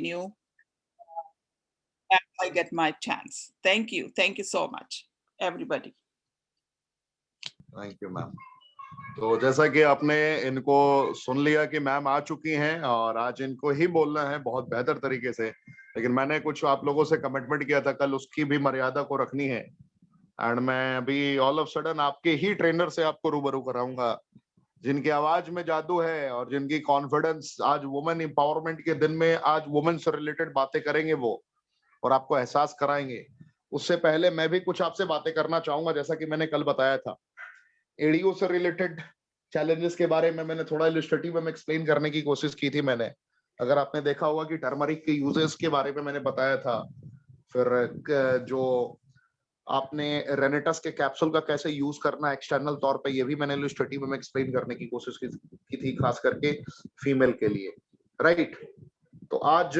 you as I get my chance. Thank you. Thank you so much, everybody. Thank you ma'am. तो जैसा कि आपने इनको सुन लिया कि मैम आ चुकी हैं और आज इनको ही बोलना है बहुत बेहतर तरीके से, लेकिन मैंने कुछ आप लोगों से कमिटमेंट किया था कल, उसकी भी मर्यादा को रखनी है। एंड मैं अभी ऑल ऑफ सडन आपके ही ट्रेनर से आपको रूबरू कराऊंगा, जिनकी आवाज में जादू है और जिनकी कॉन्फिडेंस, आज वुमेन एम्पावरमेंट के दिन में आज वुमेन से रिलेटेड बातें करेंगे वो और आपको एहसास कराएंगे। उससे पहले मैं भी कुछ आपसे बातें करना चाहूंगा। जैसा कि मैंने कल बताया था, एडीओ से रिलेटेड चैलेंजेस के बारे में मैंने थोड़ा इलस्ट्रेटिव में एक्सप्लेन करने की कोशिश की थी। मैंने, अगर आपने देखा होगा कि टर्मरिक के यूजेस के बारे में मैंने बताया था, फिर जो आपने रेनेटस के कैप्सूल का कैसे यूज करना एक्सटर्नल तौर पे, ये भी मैंने इलस्ट्रेटिव में एक्सप्लेन करने की कोशिश की थी, खास करके फीमेल के लिए, राइट। तो आज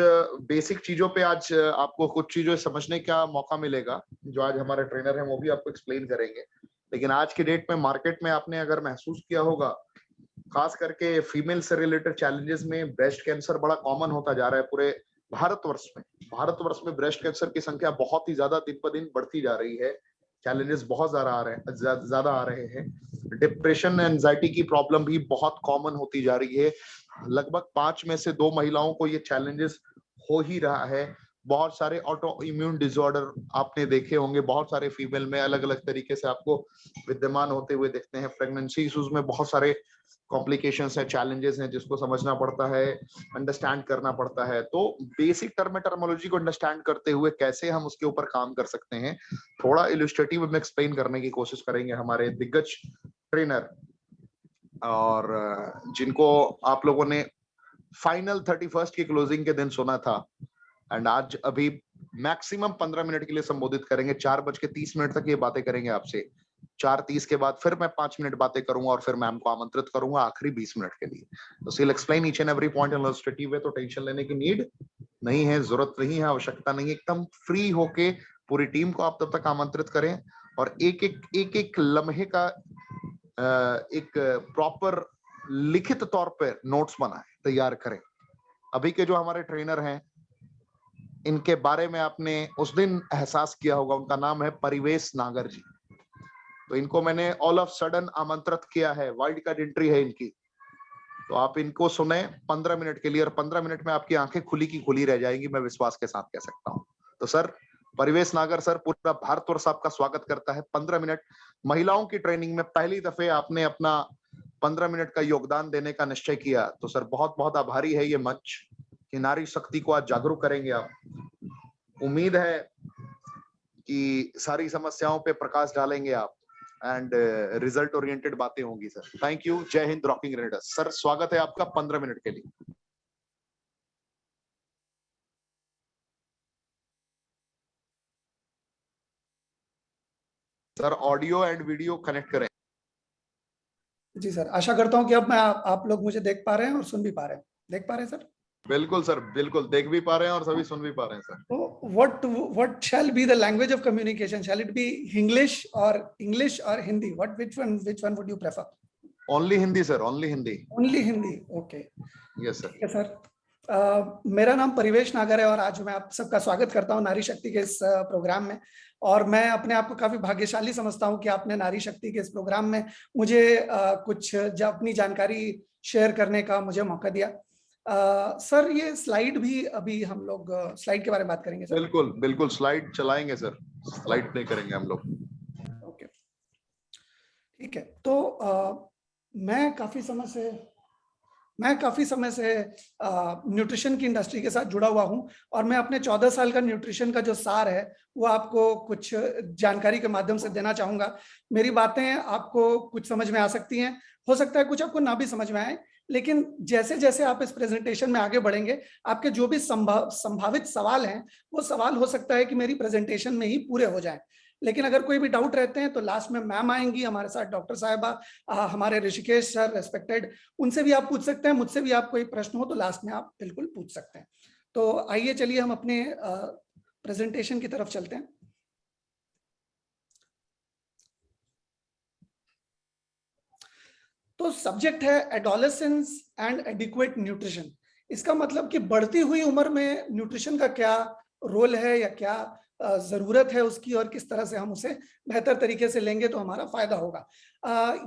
बेसिक चीजों पे आज आपको कुछ चीजों समझने का मौका मिलेगा, जो आज हमारे ट्रेनर हैं वो भी आपको एक्सप्लेन करेंगे। लेकिन आज की डेट में मार्केट में आपने अगर महसूस किया होगा, खास करके फीमेल से रिलेटेड चैलेंजेस में ब्रेस्ट कैंसर बड़ा कॉमन होता जा रहा है पूरे भारतवर्ष में। भारतवर्ष में ब्रेस्ट कैंसर की संख्या बहुत ही ज्यादा दिन ब दिन बढ़ती जा रही है। चैलेंजेस बहुत ज्यादा आ रहे हैं। डिप्रेशन, एंजाइटी की प्रॉब्लम भी बहुत कॉमन होती जा रही है। लगभग 5 में से 2 महिलाओं को ये चैलेंजेस हो ही रहा है। बहुत सारे ऑटो इम्यून डिसऑर्डर आपने देखे होंगे, बहुत सारे फीमेल में अलग अलग तरीके से आपको विद्यमान होते हुए दिखते हैं। प्रेगनेंसी इश्यूज में बहुत सारे कॉम्प्लिकेशंस हैं, चैलेंजेस हैं, जिसको समझना पड़ता है, अंडरस्टैंड करना पड़ता है। तो बेसिक टर्मोलॉजी को अंडरस्टैंड करते हुए कैसे हम उसके ऊपर काम कर सकते हैं, थोड़ा इलस्ट्रेटिव में एक्सप्लेन करने की कोशिश करेंगे हमारे दिग्गज ट्रेनर, और जिनको आप लोगों ने फाइनल 31st की क्लोजिंग के दिन सुना था। एंड आज अभी मैक्सिमम 15 मिनट के लिए संबोधित करेंगे। 4:30 तक ये बातें करेंगे आपसे। 4:30 के बाद फिर मैं 5 मिनट बातें करूंगा और फिर मैम को आमंत्रित करूंगा आखिरी 20 मिनट के लिए। तो she will explain each and every point in illustrative way. तो टेंशन लेने की नीड नहीं है, जरूरत नहीं है, आवश्यकता नहीं है। एकदम फ्री होके पूरी टीम को आप तब तक आमंत्रित करें और एक लम्हे का एक प्रॉपर लिखित तौर पे नोट्स बनाएं, तैयार करें। अभी के जो हमारे ट्रेनर हैं, इनके बारे में आपने उस दिन एहसास किया होगा, उनका नाम है परिवेश नागर जी। तो इनको मैंने ऑल ऑफ सडन आमंत्रित किया है, वाइल्ड कार्ड एंट्री है इनकी। तो आप इनको सुने 15 मिनट के लिए, और 15 मिनट में आपकी आंखें खुली की खुली रह जाएंगी, मैं विश्वास के साथ कह सकता हूं। तो सर, परिवेश नागर सर, पूरा भारतवर्ष आपका स्वागत करता है। 15 मिनट महिलाओं की ट्रेनिंग में पहली दफे आपने अपना 15 मिनट का योगदान देने का निश्चय किया। तो सर बहुत बहुत आभारी है ये मंच कि नारी शक्ति को आज जागरूक करेंगे आप। उम्मीद है कि सारी समस्याओं पे प्रकाश डालेंगे आप एंड रिजल्ट ओरिएंटेड बातें होंगी सर। Thank you. जय हिंद, रॉकिंग रेडर्स। सर स्वागत है आपका 15 मिनट के लिए। Sir audio and video connect करें। जी सर, आशा करता हूं कि अब मैं आप लोग मुझे देख पा रहे हैं और सुन भी पा रहे हैं। देख पा रहे हैं सर? बिल्कुल सर, बिल्कुल देख भी पा रहे हैं और सभी सुन भी पा रहे हैं सर। तो what shall be the language of communication? Shall it be English or Hindi? Which one would you prefer? Only Hindi sir, only Hindi. Only Hindi, okay. Yes sir. ठीक है सर। मेरा नाम परिवेश नागर है और आज मैं आप सबका स्वागत करता हूं नारी शक्ति के इस प्रोग्राम में। और मैं अपने आप को काफी भाग्यशाली समझता हूं कि आपने नारी शक्ति के इस प्रोग्राम में मुझे कुछ अपनी जानकारी शेयर करने का मुझे मौका दिया। सर ये स्लाइड भी अभी हम लोग स्लाइड के बारे में बात करेंगे सर। बिल्कुल बिल्कुल, स्लाइड चलाएंगे सर, स्लाइड नहीं करेंगे हम लोग। ओके, ठीक है। तो मैं काफी समय से न्यूट्रिशन की इंडस्ट्री के साथ जुड़ा हुआ हूं और मैं अपने 14 साल का न्यूट्रिशन का जो सार है वो आपको कुछ जानकारी के माध्यम से देना चाहूंगा। मेरी बातें आपको कुछ समझ में आ सकती हैं, हो सकता है कुछ आपको ना भी समझ में आए, लेकिन जैसे जैसे आप इस प्रेजेंटेशन में आगे बढ़ेंगे, आपके जो भी संभावित सवाल हैं वो सवाल हो सकता है कि मेरी प्रेजेंटेशन में ही पूरे हो जाएं। लेकिन अगर कोई भी डाउट रहते हैं तो लास्ट में मैम आएंगी हमारे साथ, डॉक्टर साहिबा, हमारे ऋषिकेश सर रेस्पेक्टेड, उनसे भी आप पूछ सकते हैं। मुझसे भी आप कोई प्रश्न हो तो लास्ट में आप बिल्कुल पूछ सकते हैं। तो आइए चलिए हम अपने प्रेजेंटेशन की तरफ चलते हैं। तो सब्जेक्ट है एडोलेसेंस एंड एडिक्वेट न्यूट्रिशन। इसका मतलब कि बढ़ती हुई उम्र में न्यूट्रिशन का क्या रोल है या क्या जरूरत है उसकी, और किस तरह से हम उसे बेहतर तरीके से लेंगे तो हमारा फायदा होगा।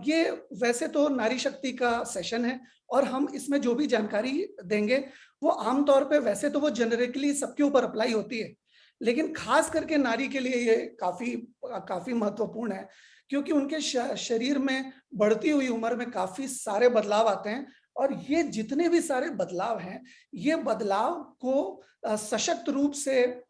ये वैसे तो नारी शक्ति का सेशन है, और हम इसमें जो भी जानकारी देंगे वो आमतौर पे वैसे तो वो जेनरिकली सबके ऊपर अप्लाई होती है, लेकिन खास करके नारी के लिए ये काफी महत्वपूर्ण है, क्योंकि उनके शरीर में बढ़ती हुई उम्र में काफी सारे बदलाव आते हैं, और ये जितने भी सारे बदलाव हैं, ये बदलाव को सशक्त रूप से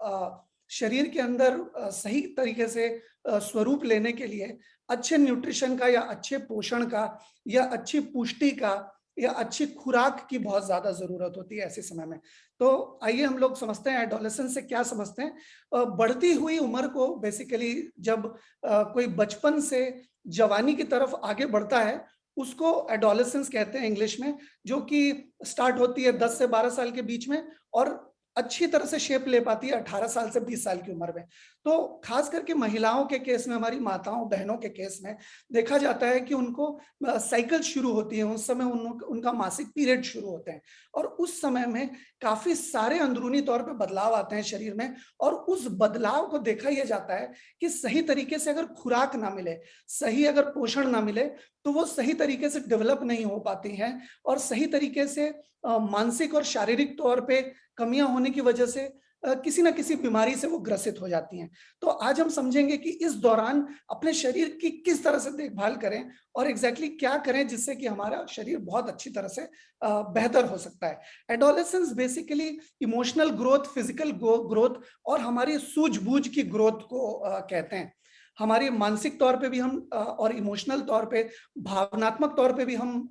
शरीर के अंदर सही तरीके से स्वरूप लेने के लिए अच्छे न्यूट्रिशन का या अच्छे पोषण का या अच्छी पुष्टि का या अच्छी खुराक की बहुत ज्यादा जरूरत होती है ऐसे समय में। तो आइए हम लोग समझते हैं एडोलेसेंस से क्या समझते हैं। बढ़ती हुई उम्र को बेसिकली जब कोई बचपन से जवानी की तरफ आगे बढ़ता है उसको एडोलेसेंस कहते हैं इंग्लिश में, जो कि स्टार्ट होती है 10 से 12 साल के बीच में और अच्छी तरह से शेप ले पाती है 18 साल से 20 साल की उम्र में। तो खास करके महिलाओं के केस में, हमारी माताओं बहनों के केस में देखा जाता है कि उनको साइकिल शुरू होती है, उस समय उनका मासिक पीरियड शुरू होते हैं, और उस समय में काफी सारे अंदरूनी तौर पे बदलाव आते हैं शरीर में, और उस बदलाव को देखा यह जाता है कि सही तरीके से अगर खुराक ना मिले, सही अगर पोषण ना मिले, तो वो सही तरीके से डेवलप नहीं हो पाती हैं, और सही तरीके से मानसिक और शारीरिक तौर पे कमियां होने की वजह से किसी ना किसी बीमारी से वो ग्रसित हो जाती हैं। तो आज हम समझेंगे कि इस दौरान अपने शरीर की किस तरह से देखभाल करें और एग्जैक्टली क्या करें जिससे कि हमारा शरीर बहुत अच्छी तरह से बेहतर हो सकता है। Adolescence basically emotional growth, physical growth और हमारी सूझबूझ की ग्रोथ को कहते हैं। हमारी मानसिक तौर पे भी हम और इमोशनल तौर पे, भावनात्मक तौर पे भी हम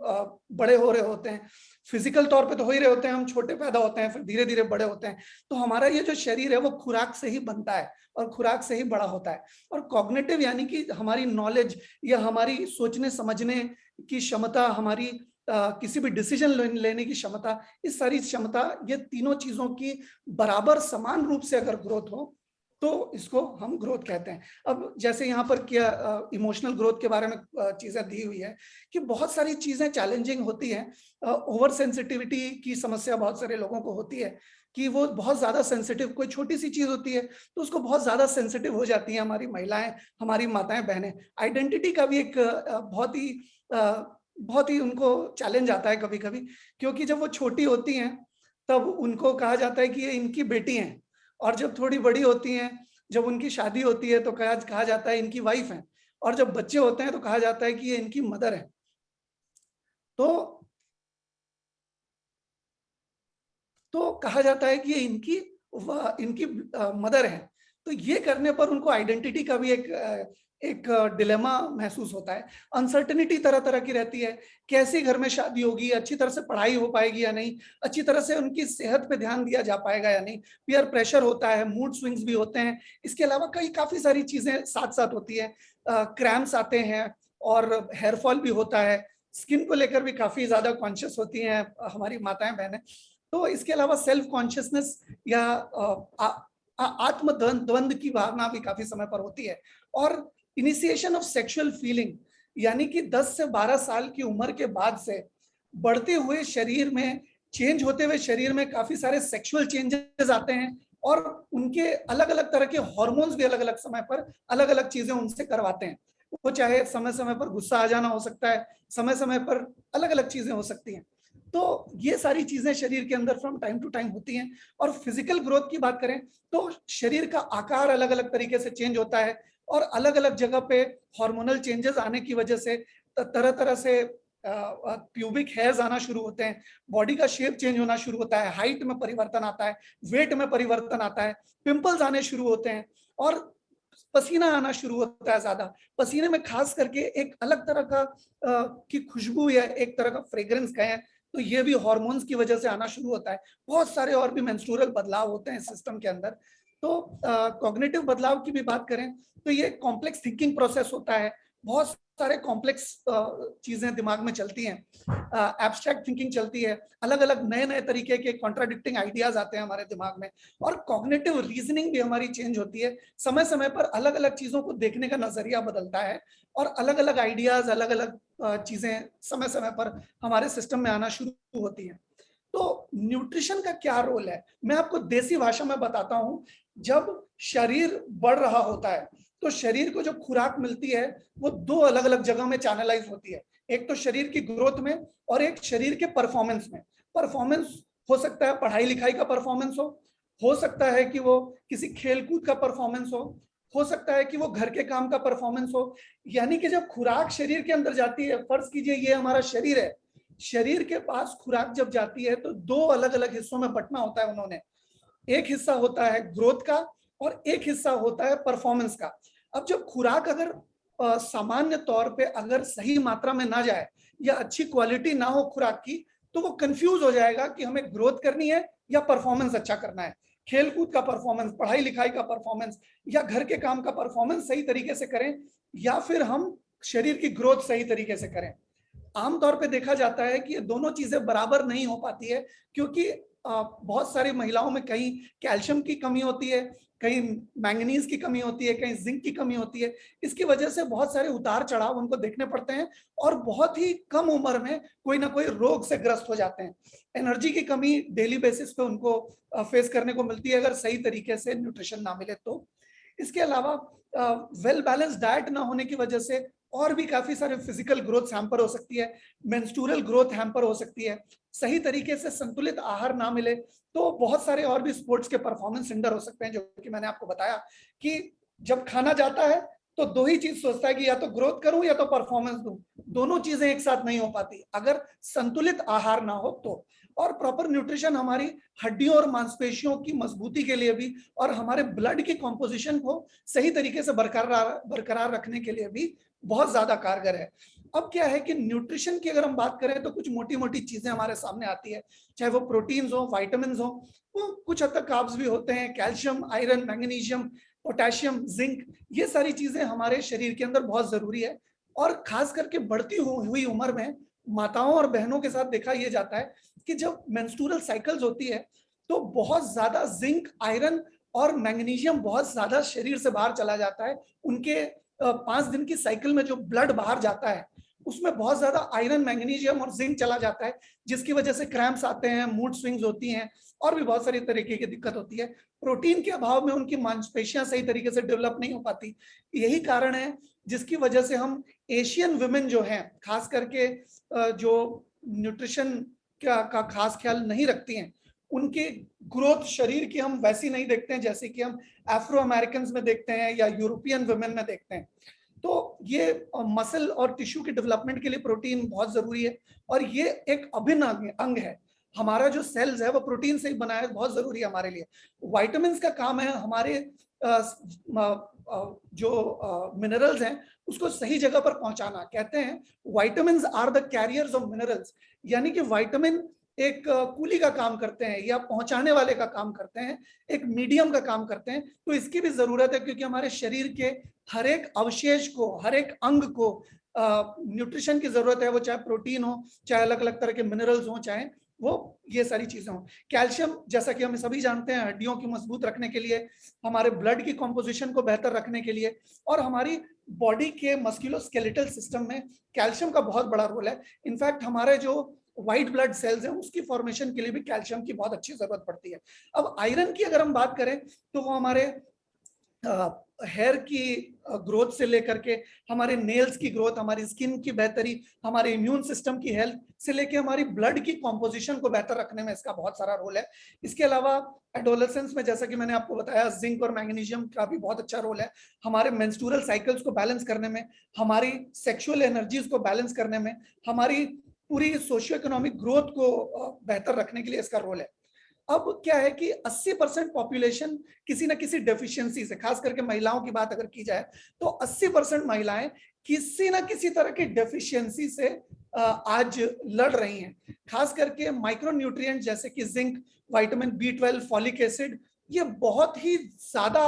बड़े हो रहे होते हैं। फिजिकल तौर पे तो हो ही रहे होते हैं, हम छोटे पैदा होते हैं फिर धीरे धीरे बड़े होते हैं। तो हमारा ये जो शरीर है वो खुराक से ही बनता है और खुराक से ही बड़ा होता है। और कॉग्निटिव यानी कि हमारी नॉलेज या हमारी सोचने समझने की क्षमता, हमारी किसी भी डिसीजन लेने की क्षमता, इस सारी क्षमता, ये तीनों चीजों की बराबर समान रूप से अगर ग्रोथ हो तो इसको हम ग्रोथ कहते हैं। अब जैसे यहाँ पर क्या इमोशनल ग्रोथ के बारे में चीजें दी हुई है कि बहुत सारी चीजें चैलेंजिंग होती हैं। ओवर सेंसिटिविटी की समस्या बहुत सारे लोगों को होती है कि वो बहुत ज्यादा सेंसिटिव, कोई छोटी सी चीज होती है तो उसको बहुत ज्यादा सेंसिटिव हो जाती हैं हमारी महिलाएं, हमारी माताएं बहनें। आइडेंटिटी का भी एक बहुत ही उनको चैलेंज आता है कभी कभी, क्योंकि जब वो छोटी होती हैं तब उनको कहा जाता है कि ये इनकी बेटी हैं, और जब थोड़ी बड़ी होती हैं, जब उनकी शादी होती है तो कहा जाता है इनकी वाइफ है, और जब बच्चे होते हैं तो कहा जाता है कि ये इनकी मदर है। तो कहा जाता है कि ये इनकी मदर है। तो ये करने पर उनको आइडेंटिटी का भी एक डिलेमा महसूस होता है। अनसर्टेनिटी तरह तरह की रहती है, कैसे घर में शादी होगी, अच्छी तरह से पढ़ाई हो पाएगी या नहीं, अच्छी तरह से उनकी सेहत पे ध्यान दिया जा पाएगा या नहीं, पीयर प्रेशर होता है, मूड स्विंग्स भी होते हैं। इसके अलावा काफी सारी चीजें साथ साथ होती है, क्रैम्प्स आते हैं और हेयर फॉल भी होता है। स्किन को लेकर भी काफी ज्यादा कॉन्शियस होती हैं हमारी माताएं बहनें। तो इसके अलावा सेल्फ कॉन्शियसनेस या आत्म द्वंद की भावना भी काफी समय पर होती है। और इनिशिएशन ऑफ सेक्सुअल फीलिंग, यानी कि 10 से 12 साल की उम्र के बाद से बढ़ते हुए शरीर में, चेंज होते हुए शरीर में काफी सारे सेक्सुअल चेंजेस आते हैं, और उनके अलग अलग तरह के हार्मोन्स भी अलग अलग समय पर अलग अलग चीजें उनसे करवाते हैं। वो चाहे समय समय पर गुस्सा आ जाना हो सकता है, समय समय पर अलग अलग चीजें हो सकती हैं। तो ये सारी चीजें शरीर के अंदर फ्रॉम टाइम टू टाइम होती हैं। और फिजिकल ग्रोथ की बात करें तो शरीर का आकार अलग अलग तरीके से चेंज होता है, और अलग अलग जगह पे हार्मोनल चेंजेस आने की वजह से तरह तरह से प्यूबिक हेयर्स आना शुरू होते हैं, बॉडी का शेप चेंज होना शुरू होता है, हाइट में परिवर्तन आता है, वेट में परिवर्तन आता है, पिंपल्स आने शुरू होते हैं, और पसीना आना शुरू होता है ज्यादा। पसीने में खास करके एक अलग तरह का की खुशबू या एक तरह का फ्रेग्रेंस कहें तो ये भी हार्मोन्स की वजह से आना शुरू होता है। बहुत सारे और भी मेंस्ट्रुअल बदलाव होते हैं सिस्टम के अंदर। तो कॉग्निटिव बदलाव की भी बात करें तो ये कॉम्प्लेक्स थिंकिंग प्रोसेस होता है, बहुत सारे कॉम्प्लेक्स चीजें दिमाग में चलती हैं, एब्स्ट्रैक्ट थिंकिंग चलती है, अलग अलग नए नए तरीके के कॉन्ट्राडिक्टिंग आइडियाज आते हैं हमारे दिमाग में, और कॉग्निटिव रीजनिंग भी हमारी चेंज होती है। समय समय पर अलग अलग चीजों को देखने का नजरिया बदलता है, और अलग अलग आइडियाज, अलग अलग चीजें समय समय पर हमारे सिस्टम में आना शुरू होती हैं। तो न्यूट्रिशन का क्या रोल है, मैं आपको देसी भाषा में बताता हूं। जब शरीर बढ़ रहा होता है तो शरीर को जो खुराक मिलती है वो दो अलग अलग जगह में चैनलाइज होती है। एक तो शरीर की ग्रोथ में और एक शरीर के परफॉर्मेंस में। परफॉर्मेंस हो सकता है पढ़ाई लिखाई का परफॉर्मेंस हो सकता है कि वो किसी खेल कूद का परफॉर्मेंस हो सकता है कि वो घर के काम का परफॉर्मेंस हो। यानी कि जब खुराक शरीर के अंदर जाती है, फर्ज कीजिए ये हमारा शरीर है, शरीर के पास खुराक जब जाती है तो दो अलग अलग हिस्सों में बंटना होता है उन्होंने। एक हिस्सा होता है ग्रोथ का और एक हिस्सा होता है परफॉर्मेंस का। अब जब खुराक अगर सामान्य तौर पे अगर सही मात्रा में ना जाए या अच्छी क्वालिटी ना हो खुराक की, तो वो कंफ्यूज हो जाएगा कि हमें ग्रोथ करनी है या परफॉर्मेंस अच्छा करना है। खेल कूद का परफॉर्मेंस, पढ़ाई लिखाई का परफॉर्मेंस या घर के काम का परफॉर्मेंस सही तरीके से करें या फिर हम शरीर की ग्रोथ सही तरीके से करें। आमतौर पे देखा जाता है कि ये दोनों चीजें बराबर नहीं हो पाती है, क्योंकि बहुत सारी महिलाओं में कहीं कैल्शियम की कमी होती है, कहीं मैंगनीज की कमी होती है, कहीं जिंक की कमी होती है। इसकी वजह से बहुत सारे उतार चढ़ाव उनको देखने पड़ते हैं और बहुत ही कम उम्र में कोई ना कोई रोग से ग्रस्त हो जाते हैं। एनर्जी की कमी डेली बेसिस पे उनको फेस करने को मिलती है अगर सही तरीके से न्यूट्रिशन ना मिले तो। इसके अलावा वेल बैलेंस डाइट ना होने की वजह से और भी काफी सारे फिजिकल ग्रोथ हैम्पर हो सकती है, मेंस्ट्रुअल ग्रोथ हैम्पर हो सकती है। सही तरीके से संतुलित आहार ना मिले तो बहुत सारे और भी स्पोर्ट्स के परफॉर्मेंस हिंडर हो सकते हैं, जो कि मैंने आपको बताया कि जब खाना जाता है तो दो ही चीज सोचता है कि या तो ग्रोथ करूं या तो परफॉर्मेंस दूं। दोनों चीजें एक साथ नहीं हो पाती अगर संतुलित आहार ना हो तो। और प्रॉपर न्यूट्रिशन हमारी हड्डियों और मांसपेशियों की मजबूती के लिए भी और हमारे ब्लड की कॉम्पोजिशन को सही तरीके से बरकरार रखने के लिए भी बहुत ज्यादा कारगर है। अब क्या है कि न्यूट्रिशन की अगर हम बात करें तो कुछ मोटी मोटी चीजें हमारे सामने आती है, चाहे वो प्रोटीन्स हो, विटामिन्स हो, वो कुछ हद तक कार्ब्स भी होते हैं, calcium, iron, magnesium, potassium, zinc, ये सारी चीजें हमारे शरीर के अंदर बहुत जरूरी है। और खास करके बढ़ती हुई उम्र में माताओं और बहनों के साथ देखा यह जाता है कि जब मेंस्ट्रुअल साइकिल्स होती है तो बहुत ज्यादा जिंक, आयरन और मैग्नीशियम बहुत ज्यादा शरीर से बाहर चला जाता है। उनके 5 दिन की साइकिल में जो ब्लड बाहर जाता है उसमें बहुत ज्यादा आयरन, मैग्नीशियम और जिंक चला जाता है, जिसकी वजह से क्रैम्प्स आते हैं, मूड स्विंग्स होती हैं और भी बहुत सारी तरीके की दिक्कत होती है। प्रोटीन के अभाव में उनकी मांसपेशियां सही तरीके से डेवलप नहीं हो पाती। यही कारण है जिसकी वजह से हम एशियन वुमेन जो हैं, खास करके जो न्यूट्रिशन का खास ख्याल नहीं रखती हैं, उनकी ग्रोथ शरीर की हम वैसी नहीं देखते हैं जैसे कि हम अफ्रो अमेरिकन में देखते हैं या यूरोपियन वुमेन में देखते हैं। तो ये मसल और टिश्यू के डेवलपमेंट के लिए प्रोटीन बहुत जरूरी है और ये एक अभिन्न अंग है। हमारा जो सेल्स है वो प्रोटीन से ही बना है, बहुत जरूरी है हमारे लिए। विटामिन्स का काम है हमारे जो मिनरल्स हैं उसको सही जगह पर पहुंचाना। कहते हैं vitamins are the carriers of minerals, यानी कि विटामिन एक कूली का काम करते हैं या पहुंचाने वाले का काम करते हैं, एक मीडियम का काम करते हैं। तो इसकी भी जरूरत है क्योंकि हमारे शरीर के हर एक अवशेष को, हर एक अंग को न्यूट्रिशन की जरूरत है, वो चाहे प्रोटीन हो, चाहे अलग अलग तरह के मिनरल्स हो, चाहे वो ये सारी चीजें हो। कैल्शियम, जैसा कि हम सभी जानते हैं, हड्डियों की मजबूत रखने के लिए, हमारे ब्लड की कॉम्पोजिशन को बेहतर रखने के लिए और हमारी बॉडी के मस्कुलोस्केलेटल सिस्टम में कैल्शियम का बहुत बड़ा रोल है। इनफैक्ट हमारे जो व्हाइट ब्लड सेल्स हैं उसकी फॉर्मेशन के लिए भी कैल्शियम की बहुत अच्छी जरूरत पड़ती है। अब आयरन की अगर हम बात करें तो वो हमारे हेयर की ग्रोथ से लेकर के हमारे नेल्स की ग्रोथ, हमारी स्किन की बेहतरी, हमारे इम्यून सिस्टम की हेल्थ से लेकर हमारी ब्लड की कॉम्पोजिशन को बेहतर रखने में इसका बहुत सारा रोल है। इसके अलावा एडोलेसेंस में, जैसा कि मैंने आपको बताया, जिंक और मैग्नीशियम का भी बहुत अच्छा रोल है हमारे मेंस्ट्रुअल साइकिल्स को बैलेंस करने में, हमारी सेक्सुअल एनर्जीज को बैलेंस करने में, हमारी पूरी सोशियो इकोनॉमिक ग्रोथ को बेहतर रखने के लिए इसका रोल है। अब क्या है कि 80% पॉपुलेशन किसी ना किसी डेफिशिएंसी से, खास करके महिलाओं की बात अगर की जाए तो 80% महिलाएं किसी ना किसी तरह की डेफिशिएंसी से आज लड़ रही हैं। खास करके माइक्रोन्यूट्रिएंट जैसे कि zinc, vitamin B12, folic acid, ये बहुत ही ज्यादा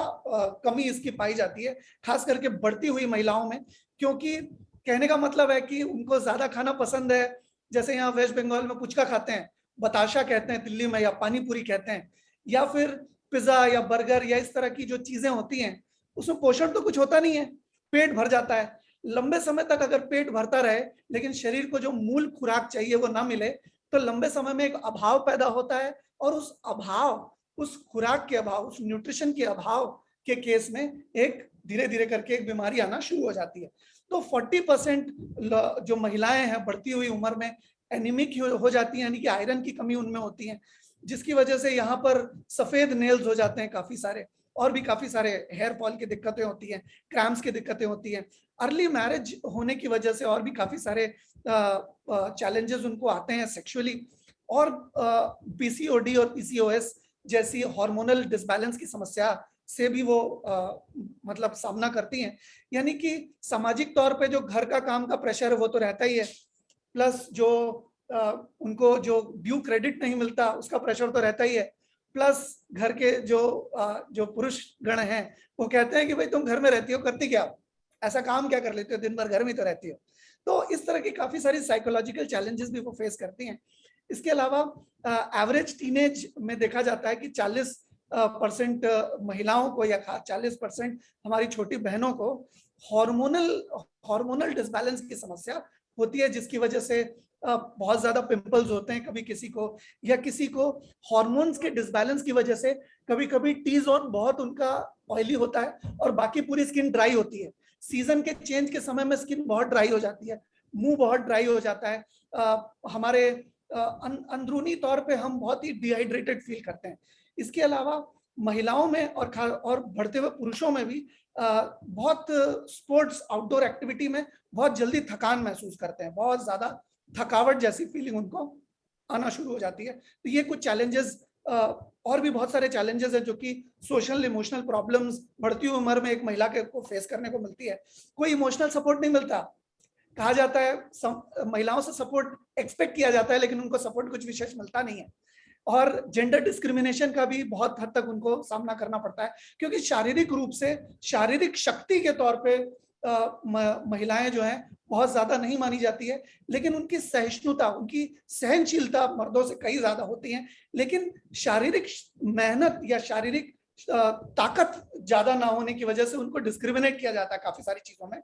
कमी इसकी पाई जाती है, खास करके बढ़ती हुई महिलाओं में। क्योंकि कहने का मतलब है कि उनको ज्यादा खाना पसंद है, जैसे यहाँ वेस्ट बंगाल में पुचका खाते हैं, बताशा कहते हैं दिल्ली में, या पानी पूरी कहते हैं, या फिर पिज्जा या बर्गर या इस तरह की जो चीजें होती हैं उसमें पोषण तो कुछ होता नहीं है, पेट भर जाता है। लंबे समय तक अगर पेट भरता रहे लेकिन शरीर को जो मूल खुराक चाहिए वो ना मिले तो लंबे समय में एक अभाव पैदा होता है, और उस अभाव, उस खुराक के अभाव, उस न्यूट्रिशन के अभाव के केस में एक धीरे धीरे करके एक बीमारी आना शुरू हो जाती है। तो 40% जो महिलाएं हैं बढ़ती हुई उम्र में एनीमिक हो जाती हैं, यानी कि आयरन की कमी उनमें होती है, जिसकी वजह से यहाँ पर सफेद नेल्स हो जाते हैं काफी सारे, और भी काफी सारे हेयर फॉल की दिक्कतें होती हैं, क्रैम्प्स की दिक्कतें होती हैं। अर्ली मैरिज होने की वजह से और भी काफी सारे चैलेंजेस उनको आते हैं सेक्सुअली, और पीसीओडी और पीसीओएस जैसी हार्मोनल डिसबैलेंस की समस्या से भी वो मतलब सामना करती हैं। यानी कि सामाजिक तौर पे जो घर का काम का प्रेशर है वो तो रहता ही है, प्लस जो उनको जो ड्यू क्रेडिट नहीं मिलता उसका प्रेशर तो रहता ही है, प्लस घर के जो पुरुष गण हैं वो कहते हैं कि भाई तुम घर में रहती हो, करती क्या, ऐसा काम क्या कर लेती हो, दिन भर घर में तो रहती हो। तो इस तरह की काफी सारी साइकोलॉजिकल चैलेंजेस भी वो फेस करती हैं। इसके अलावा एवरेज टीनेज में देखा जाता है कि 40% महिलाओं को या 40% हमारी छोटी बहनों को हार्मोनल डिसबैलेंस की समस्या होती है, जिसकी वजह से बहुत ज्यादा पिंपल्स होते हैं कभी किसी को, या किसी को हार्मोन्स के डिसबैलेंस की वजह से कभी कभी टी जोन बहुत उनका ऑयली होता है और बाकी पूरी स्किन ड्राई होती है। सीजन के चेंज के समय में स्किन बहुत ड्राई हो जाती है, मुंह बहुत ड्राई हो जाता है, हमारे अंदरूनी तौर पे हम बहुत ही डिहाइड्रेटेड फील करते हैं। इसके अलावा महिलाओं में और बढ़ते हुए पुरुषों में भी बहुत स्पोर्ट्स आउटडोर एक्टिविटी में बहुत जल्दी थकान महसूस करते हैं, बहुत ज्यादा थकावट जैसी फीलिंग उनको आना शुरू हो जाती है। तो ये कुछ चैलेंजेस, और भी बहुत सारे चैलेंजेस हैं जो कि सोशल इमोशनल प्रॉब्लम्स बढ़ती हुई उम्र में एक महिला के को फेस करने को मिलती है। कोई इमोशनल सपोर्ट नहीं मिलता, कहा जाता है महिलाओं से सपोर्ट एक्सपेक्ट किया जाता है, लेकिन उनको सपोर्ट कुछ विशेष मिलता नहीं है। और जेंडर डिस्क्रिमिनेशन का भी बहुत हद तक उनको सामना करना पड़ता है, क्योंकि शारीरिक रूप से, शारीरिक शक्ति के तौर पे महिलाएं जो हैं बहुत ज्यादा नहीं मानी जाती है, लेकिन उनकी सहिष्णुता, उनकी सहनशीलता मर्दों से कई ज्यादा होती है। लेकिन शारीरिक मेहनत या शारीरिक ताकत ज्यादा ना होने की वजह से उनको डिस्क्रिमिनेट किया जाता है काफी सारी चीजों में।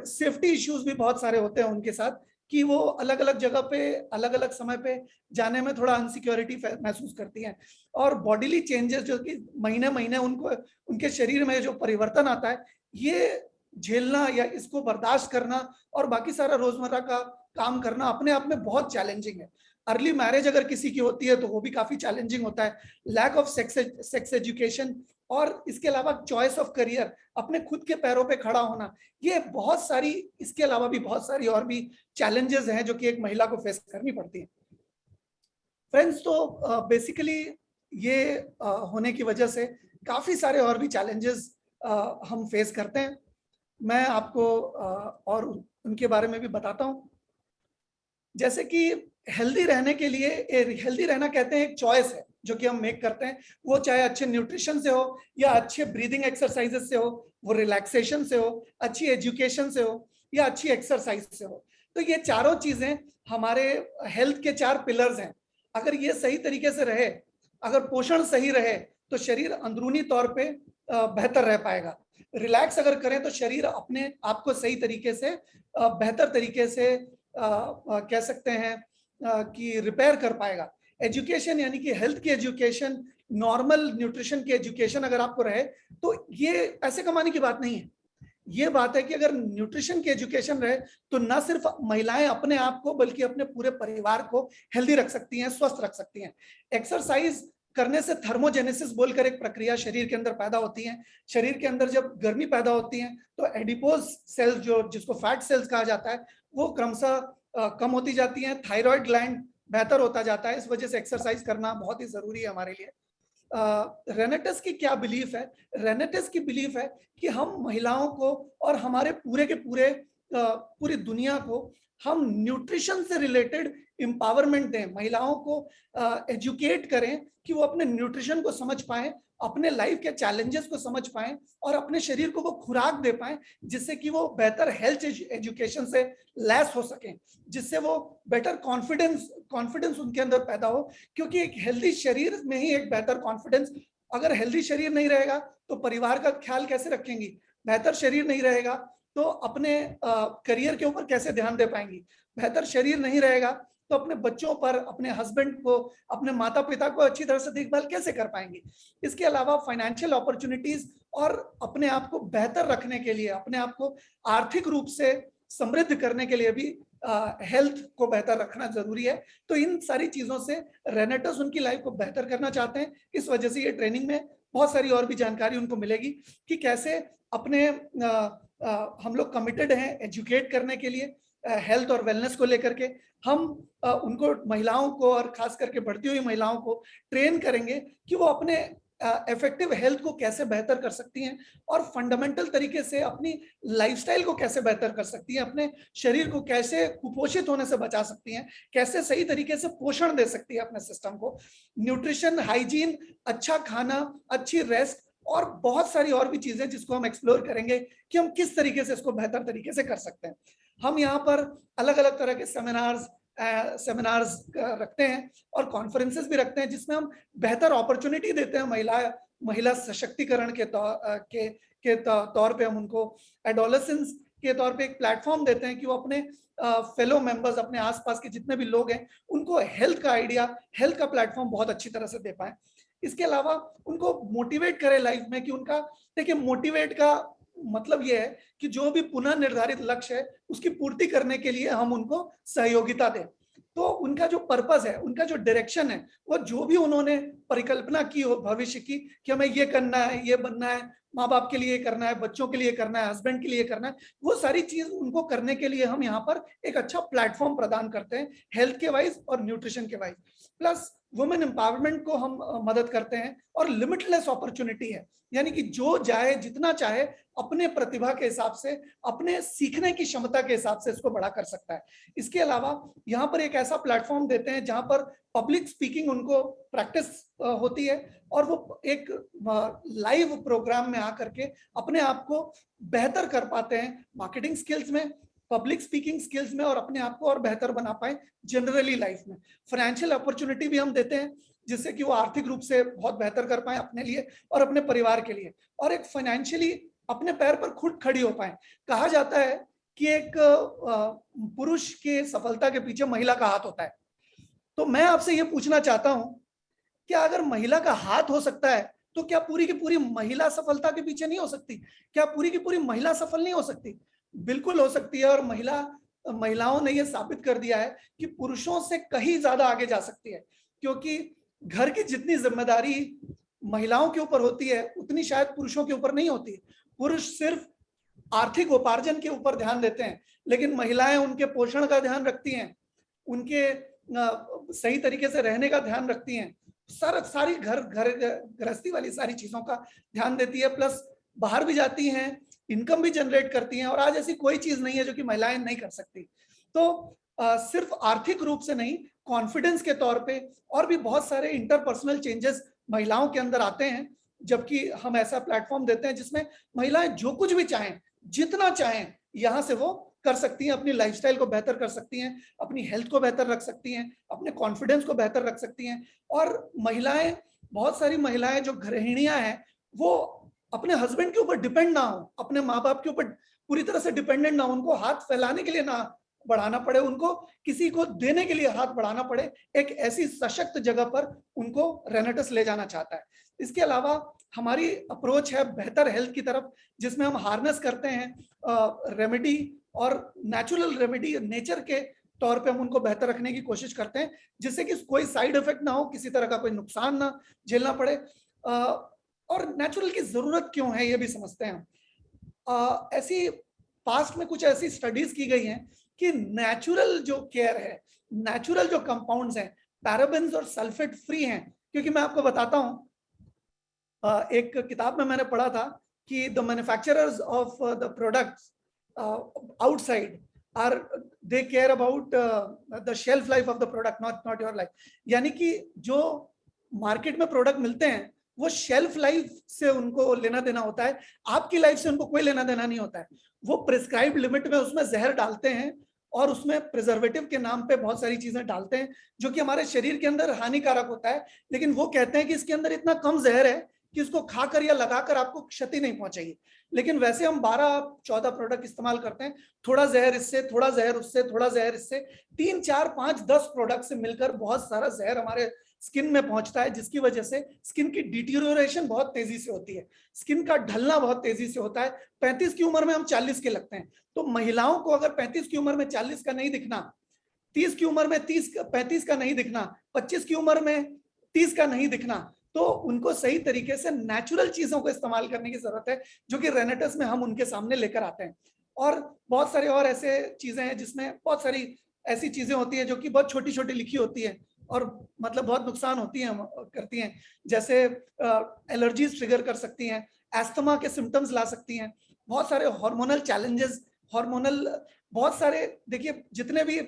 सेफ्टी इश्यूज भी बहुत सारे होते हैं उनके साथ, कि वो अलग अलग जगह पे अलग अलग समय पे जाने में थोड़ा अनसिक्योरिटी महसूस करती हैं। और बॉडीली चेंजेस जो कि महीने महीने उनको, उनके शरीर में जो परिवर्तन आता है, ये झेलना या इसको बर्दाश्त करना और बाकी सारा रोजमर्रा का काम करना अपने आप में बहुत चैलेंजिंग है। अर्ली मैरिज अगर किसी की होती है तो वो भी काफी चैलेंजिंग होता है। लैक ऑफ सेक्स एजुकेशन, और इसके अलावा चॉइस ऑफ करियर, अपने खुद के पैरों पे खड़ा होना, ये बहुत सारी, इसके अलावा भी बहुत सारी और भी चैलेंजेस हैं जो कि एक महिला को फेस करनी पड़ती है। फ्रेंड्स, तो बेसिकली ये होने की वजह से काफी सारे और भी चैलेंजेस हम फेस करते हैं। मैं आपको और उनके बारे में भी बताता हूँ। जैसे कि हेल्दी रहने के लिए, हेल्दी रहना कहते हैं एक चॉइस है जो कि हम मेक करते हैं, वो चाहे अच्छे न्यूट्रिशन से हो या अच्छे ब्रीदिंग एक्सरसाइजेस से हो, वो रिलैक्सेशन से हो, अच्छी एजुकेशन से हो या अच्छी एक्सरसाइज से हो। तो ये चारों चीजें हमारे हेल्थ के 4 पिलर्स हैं। अगर ये सही तरीके से रहे, अगर पोषण सही रहे, तो शरीर अंदरूनी तौर पे बेहतर रह पाएगा। रिलैक्स अगर करें तो शरीर अपने आप को सही तरीके से, बेहतर तरीके से कह सकते हैं कि रिपेयर कर पाएगा। एजुकेशन यानी कि हेल्थ की एजुकेशन, नॉर्मल न्यूट्रिशन की एजुकेशन अगर आपको रहे, तो ये पैसे कमाने की बात नहीं है। ये बात है कि अगर न्यूट्रिशन की एजुकेशन रहे तो ना सिर्फ महिलाएं अपने आप को बल्कि अपने पूरे परिवार को हेल्दी रख सकती हैं, स्वस्थ रख सकती हैं। एक्सरसाइज करने से थर्मोजेनेसिस बोलकर एक प्रक्रिया शरीर के अंदर पैदा होती है। शरीर के अंदर जब गर्मी पैदा होती है तो एडिपोज सेल्स, जो जिसको फैट सेल्स कहा जाता है, वो क्रमशः कम होती जाती हैं। थायराइड ग्लैंड बेहतर होता जाता है। इस वजह से एक्सरसाइज करना बहुत ही जरूरी है हमारे लिए। रेनेटस की क्या बिलीफ है? रेनेटस की बिलीफ है कि हम महिलाओं को और हमारे पूरे के पूरे पूरी दुनिया को हम न्यूट्रिशन से रिलेटेड एम्पावरमेंट दें, महिलाओं को एजुकेट करें कि वो अपने न्यूट्रिशन को समझ पाएं, अपने लाइफ के चैलेंजेस को समझ पाएं और अपने शरीर को वो खुराक दे पाएं, जिससे कि वो बेहतर हेल्थ एजुकेशन से लैस हो सकें, जिससे वो बेटर कॉन्फिडेंस उनके अंदर पैदा हो। क्योंकि एक हेल्दी शरीर में ही एक बेहतर कॉन्फिडेंस, अगर हेल्दी शरीर नहीं रहेगा तो परिवार का ख्याल कैसे रखेंगी, बेहतर शरीर नहीं रहेगा तो अपने करियर के ऊपर कैसे ध्यान दे पाएंगी, बेहतर शरीर नहीं रहेगा तो अपने बच्चों पर, अपने हस्बैंड को, अपने माता पिता को अच्छी तरह से देखभाल कैसे कर पाएंगे। इसके अलावा फाइनेंशियल अपॉर्चुनिटीज और अपने आप को बेहतर रखने के लिए, अपने आप को आर्थिक रूप से समृद्ध करने के लिए भी हेल्थ को बेहतर रखना जरूरी है। तो इन सारी चीजों से रेनेटस उनकी लाइफ को बेहतर करना चाहते हैं। इस वजह से ये ट्रेनिंग में बहुत सारी और भी जानकारी उनको मिलेगी कि कैसे अपने हम लोग कमिटेड हैं एजुकेट करने के लिए हेल्थ और वेलनेस को लेकर के। हम उनको, महिलाओं को और खास करके बढ़ती हुई महिलाओं को ट्रेन करेंगे कि वो अपने इफेक्टिव हेल्थ को कैसे बेहतर कर सकती हैं और फंडामेंटल तरीके से अपनी लाइफस्टाइल को कैसे बेहतर कर सकती हैं, अपने शरीर को कैसे कुपोषित होने से बचा सकती हैं, कैसे सही तरीके से पोषण दे सकती है अपने सिस्टम को। न्यूट्रिशन, हाइजीन, अच्छा खाना, अच्छी रेस्ट और बहुत सारी और भी चीजें जिसको हम एक्सप्लोर करेंगे कि हम किस तरीके से इसको बेहतर तरीके से कर सकते हैं। हम यहाँ पर अलग अलग तरह के सेमिनार्स रखते हैं और कॉन्फ्रेंसेस भी रखते हैं जिसमें हम बेहतर अपॉर्चुनिटी देते हैं महिला सशक्तिकरण के तौर पे हम उनको एडोलेसेंस के तौर पे एक प्लेटफॉर्म देते हैं कि वो अपने फेलो मेंबर्स, अपने आसपास के जितने भी लोग हैं उनको हेल्थ का आइडिया, हेल्थ का प्लेटफॉर्म बहुत अच्छी तरह से दे पाए। इसके अलावा उनको मोटिवेट करें लाइफ में कि उनका, देखिए मोटिवेट का मतलब ये है कि जो भी पुनः निर्धारित लक्ष्य है उसकी पूर्ति करने के लिए हम उनको सहयोगिता दें। तो उनका जो पर्पस है, उनका जो डायरेक्शन है, वो जो भी उन्होंने परिकल्पना की हो भविष्य की कि हमें ये करना है, ये बनना है, माँ बाप के लिए करना है, बच्चों के लिए करना है, हस्बैंड के लिए करना है, वो सारी चीज उनको करने के लिए हम यहाँ पर एक अच्छा प्लेटफॉर्म प्रदान करते हैं हेल्थ के वाइज और न्यूट्रिशन के वाइज। प्लस वुमेन एम्पावरमेंट को हम मदद करते हैं और लिमिटलेस अपॉर्चुनिटी है, यानी कि जो चाहे जितना चाहे अपने प्रतिभा के हिसाब से, अपने सीखने की क्षमता के हिसाब से इसको बड़ा कर सकता है। इसके अलावा यहाँ पर एक ऐसा प्लेटफॉर्म देते हैं जहाँ पर पब्लिक स्पीकिंग उनको प्रैक्टिस होती है और वो एक लाइव प्रोग्राम में आकर के अपने आप को बेहतर कर पाते हैं मार्केटिंग स्किल्स में, पब्लिक स्पीकिंग स्किल्स में और अपने आप को और बेहतर बना पाए जनरली लाइफ में। फाइनेंशियल अपॉर्चुनिटी भी हम देते हैं जिससे कि वो आर्थिक रूप से बहुत बेहतर कर पाए अपने लिए और अपने परिवार के लिए, और एक फाइनेंशियली अपने पैर पर खुद खड़ी हो पाए। कहा जाता है कि एक पुरुष के सफलता के पीछे महिला का हाथ होता है। तो मैं आपसे ये पूछना चाहता हूं कि अगर महिला का हाथ हो सकता है तो क्या पूरी की पूरी महिला सफलता के पीछे नहीं हो सकती? क्या पूरी की पूरी महिला सफल नहीं हो सकती? बिल्कुल हो सकती है। और महिलाओं ने यह साबित कर दिया है कि पुरुषों से कहीं ज्यादा आगे जा सकती है, क्योंकि घर की जितनी जिम्मेदारी महिलाओं के ऊपर होती है उतनी शायद पुरुषों के ऊपर नहीं होती। पुरुष सिर्फ आर्थिक उपार्जन के ऊपर ध्यान देते हैं, लेकिन महिलाएं उनके पोषण का ध्यान रखती हैं, उनके सही तरीके से रहने का ध्यान रखती हैं, सारी घर गृहस्थी वाली सारी चीजों का ध्यान देती है, प्लस बाहर भी जाती हैं, इनकम भी जनरेट करती हैं। और आज ऐसी कोई चीज नहीं है जो कि महिलाएं नहीं कर सकती। तो सिर्फ आर्थिक रूप से नहीं, कॉन्फिडेंस के तौर पे और भी बहुत सारे इंटरपर्सनल चेंजेस महिलाओं के अंदर आते हैं, जबकि हम ऐसा प्लेटफॉर्म देते हैं जिसमें महिलाएं जो कुछ भी चाहें, जितना चाहें, यहां से वो कर सकती हैं, अपनी लाइफस्टाइल को बेहतर कर सकती हैं, अपनी हेल्थ को बेहतर रख सकती हैं, अपने कॉन्फिडेंस को बेहतर रख सकती हैं। और महिलाएं, बहुत सारी महिलाएं जो गृहिणियां हैं, वो अपने हस्बैंड के ऊपर डिपेंड ना हो, अपने माँ बाप के ऊपर पूरी तरह से डिपेंडेंट ना हो, उनको हाथ फैलाने के लिए ना बढ़ाना पड़े, उनको किसी को देने के लिए हाथ बढ़ाना पड़े, एक ऐसी सशक्त जगह पर उनको रेनेटस ले जाना चाहता है। इसके अलावा हमारी अप्रोच है बेहतर हेल्थ की तरफ, जिसमें हम हार्नेस करते हैं रेमेडी और नेचुरल रेमेडी, नेचर के तौर पे हम उनको बेहतर रखने की कोशिश करते हैं, जिससे कि कोई साइड इफेक्ट ना हो, किसी तरह का कोई नुकसान ना झेलना पड़े। और नेचुरल की जरूरत क्यों है ये भी समझते हैं। ऐसी पास्ट में कुछ ऐसी स्टडीज की गई हैं कि नेचुरल जो केयर है, नेचुरल जो कंपाउंड्स हैं, पैराबेन्स और सल्फेट फ्री हैं। क्योंकि मैं आपको बताता हूं, एक किताब में मैंने पढ़ा था कि the manufacturers of the products outside are they care about the shelf life of the product, not your life. यानी कि जो मार्केट में प्रोडक्ट मिलते हैं वो शेल्फ लाइफ से उनको लेना देना होता है, आपकी लाइफ से उनको कोई लेना देना नहीं होता है। वो प्रिस्क्राइब्ड लिमिट में उसमें जहर डालते हैं और उसमें प्रिजर्वेटिव के नाम पे बहुत सारी चीजें डालते हैं जो कि हमारे शरीर के अंदर हानिकारक होता है, लेकिन वो कहते हैं कि इसके अंदर इतना कम जहर है कि उसको खाकर या लगाकर आपको क्षति नहीं पहुंचेगी, लेकिन वैसे हम 12-14 प्रोडक्ट इस्तेमाल करते हैं, थोड़ा जहर इससे, थोड़ा जहर उससे, थोड़ा जहर इससे, 3, 4, 5, 10 प्रोडक्ट से मिलकर बहुत सारा जहर हमारे स्किन में पहुंचता है, जिसकी वजह से स्किन की डिटीरियोरेशन बहुत तेजी से होती है, स्किन का ढलना बहुत तेजी से होता है। 35 की उम्र में हम 40 के लगते हैं, तो महिलाओं को अगर 35 की उम्र में 40 का नहीं दिखना, 30 की उम्र में 35 का नहीं दिखना, 25 की उम्र में 30 का नहीं दिखना, तो उनको सही तरीके से नेचुरल चीजों को इस्तेमाल करने की जरूरत है, जो कि रेनेटस में हम उनके सामने लेकर आते हैं। और बहुत सारे और ऐसे चीजें हैं जिसमें बहुत सारी ऐसी चीजें होती है जो कि बहुत छोटी छोटी लिखी होती है और मतलब बहुत नुकसान होती हैं करती हैं, जैसे एलर्जीज ट्रिगर कर सकती हैं, एस्थमा के सिम्टम्स ला सकती हैं, बहुत सारे हार्मोनल चैलेंजेस, हार्मोनल बहुत सारे, देखिए जितने भी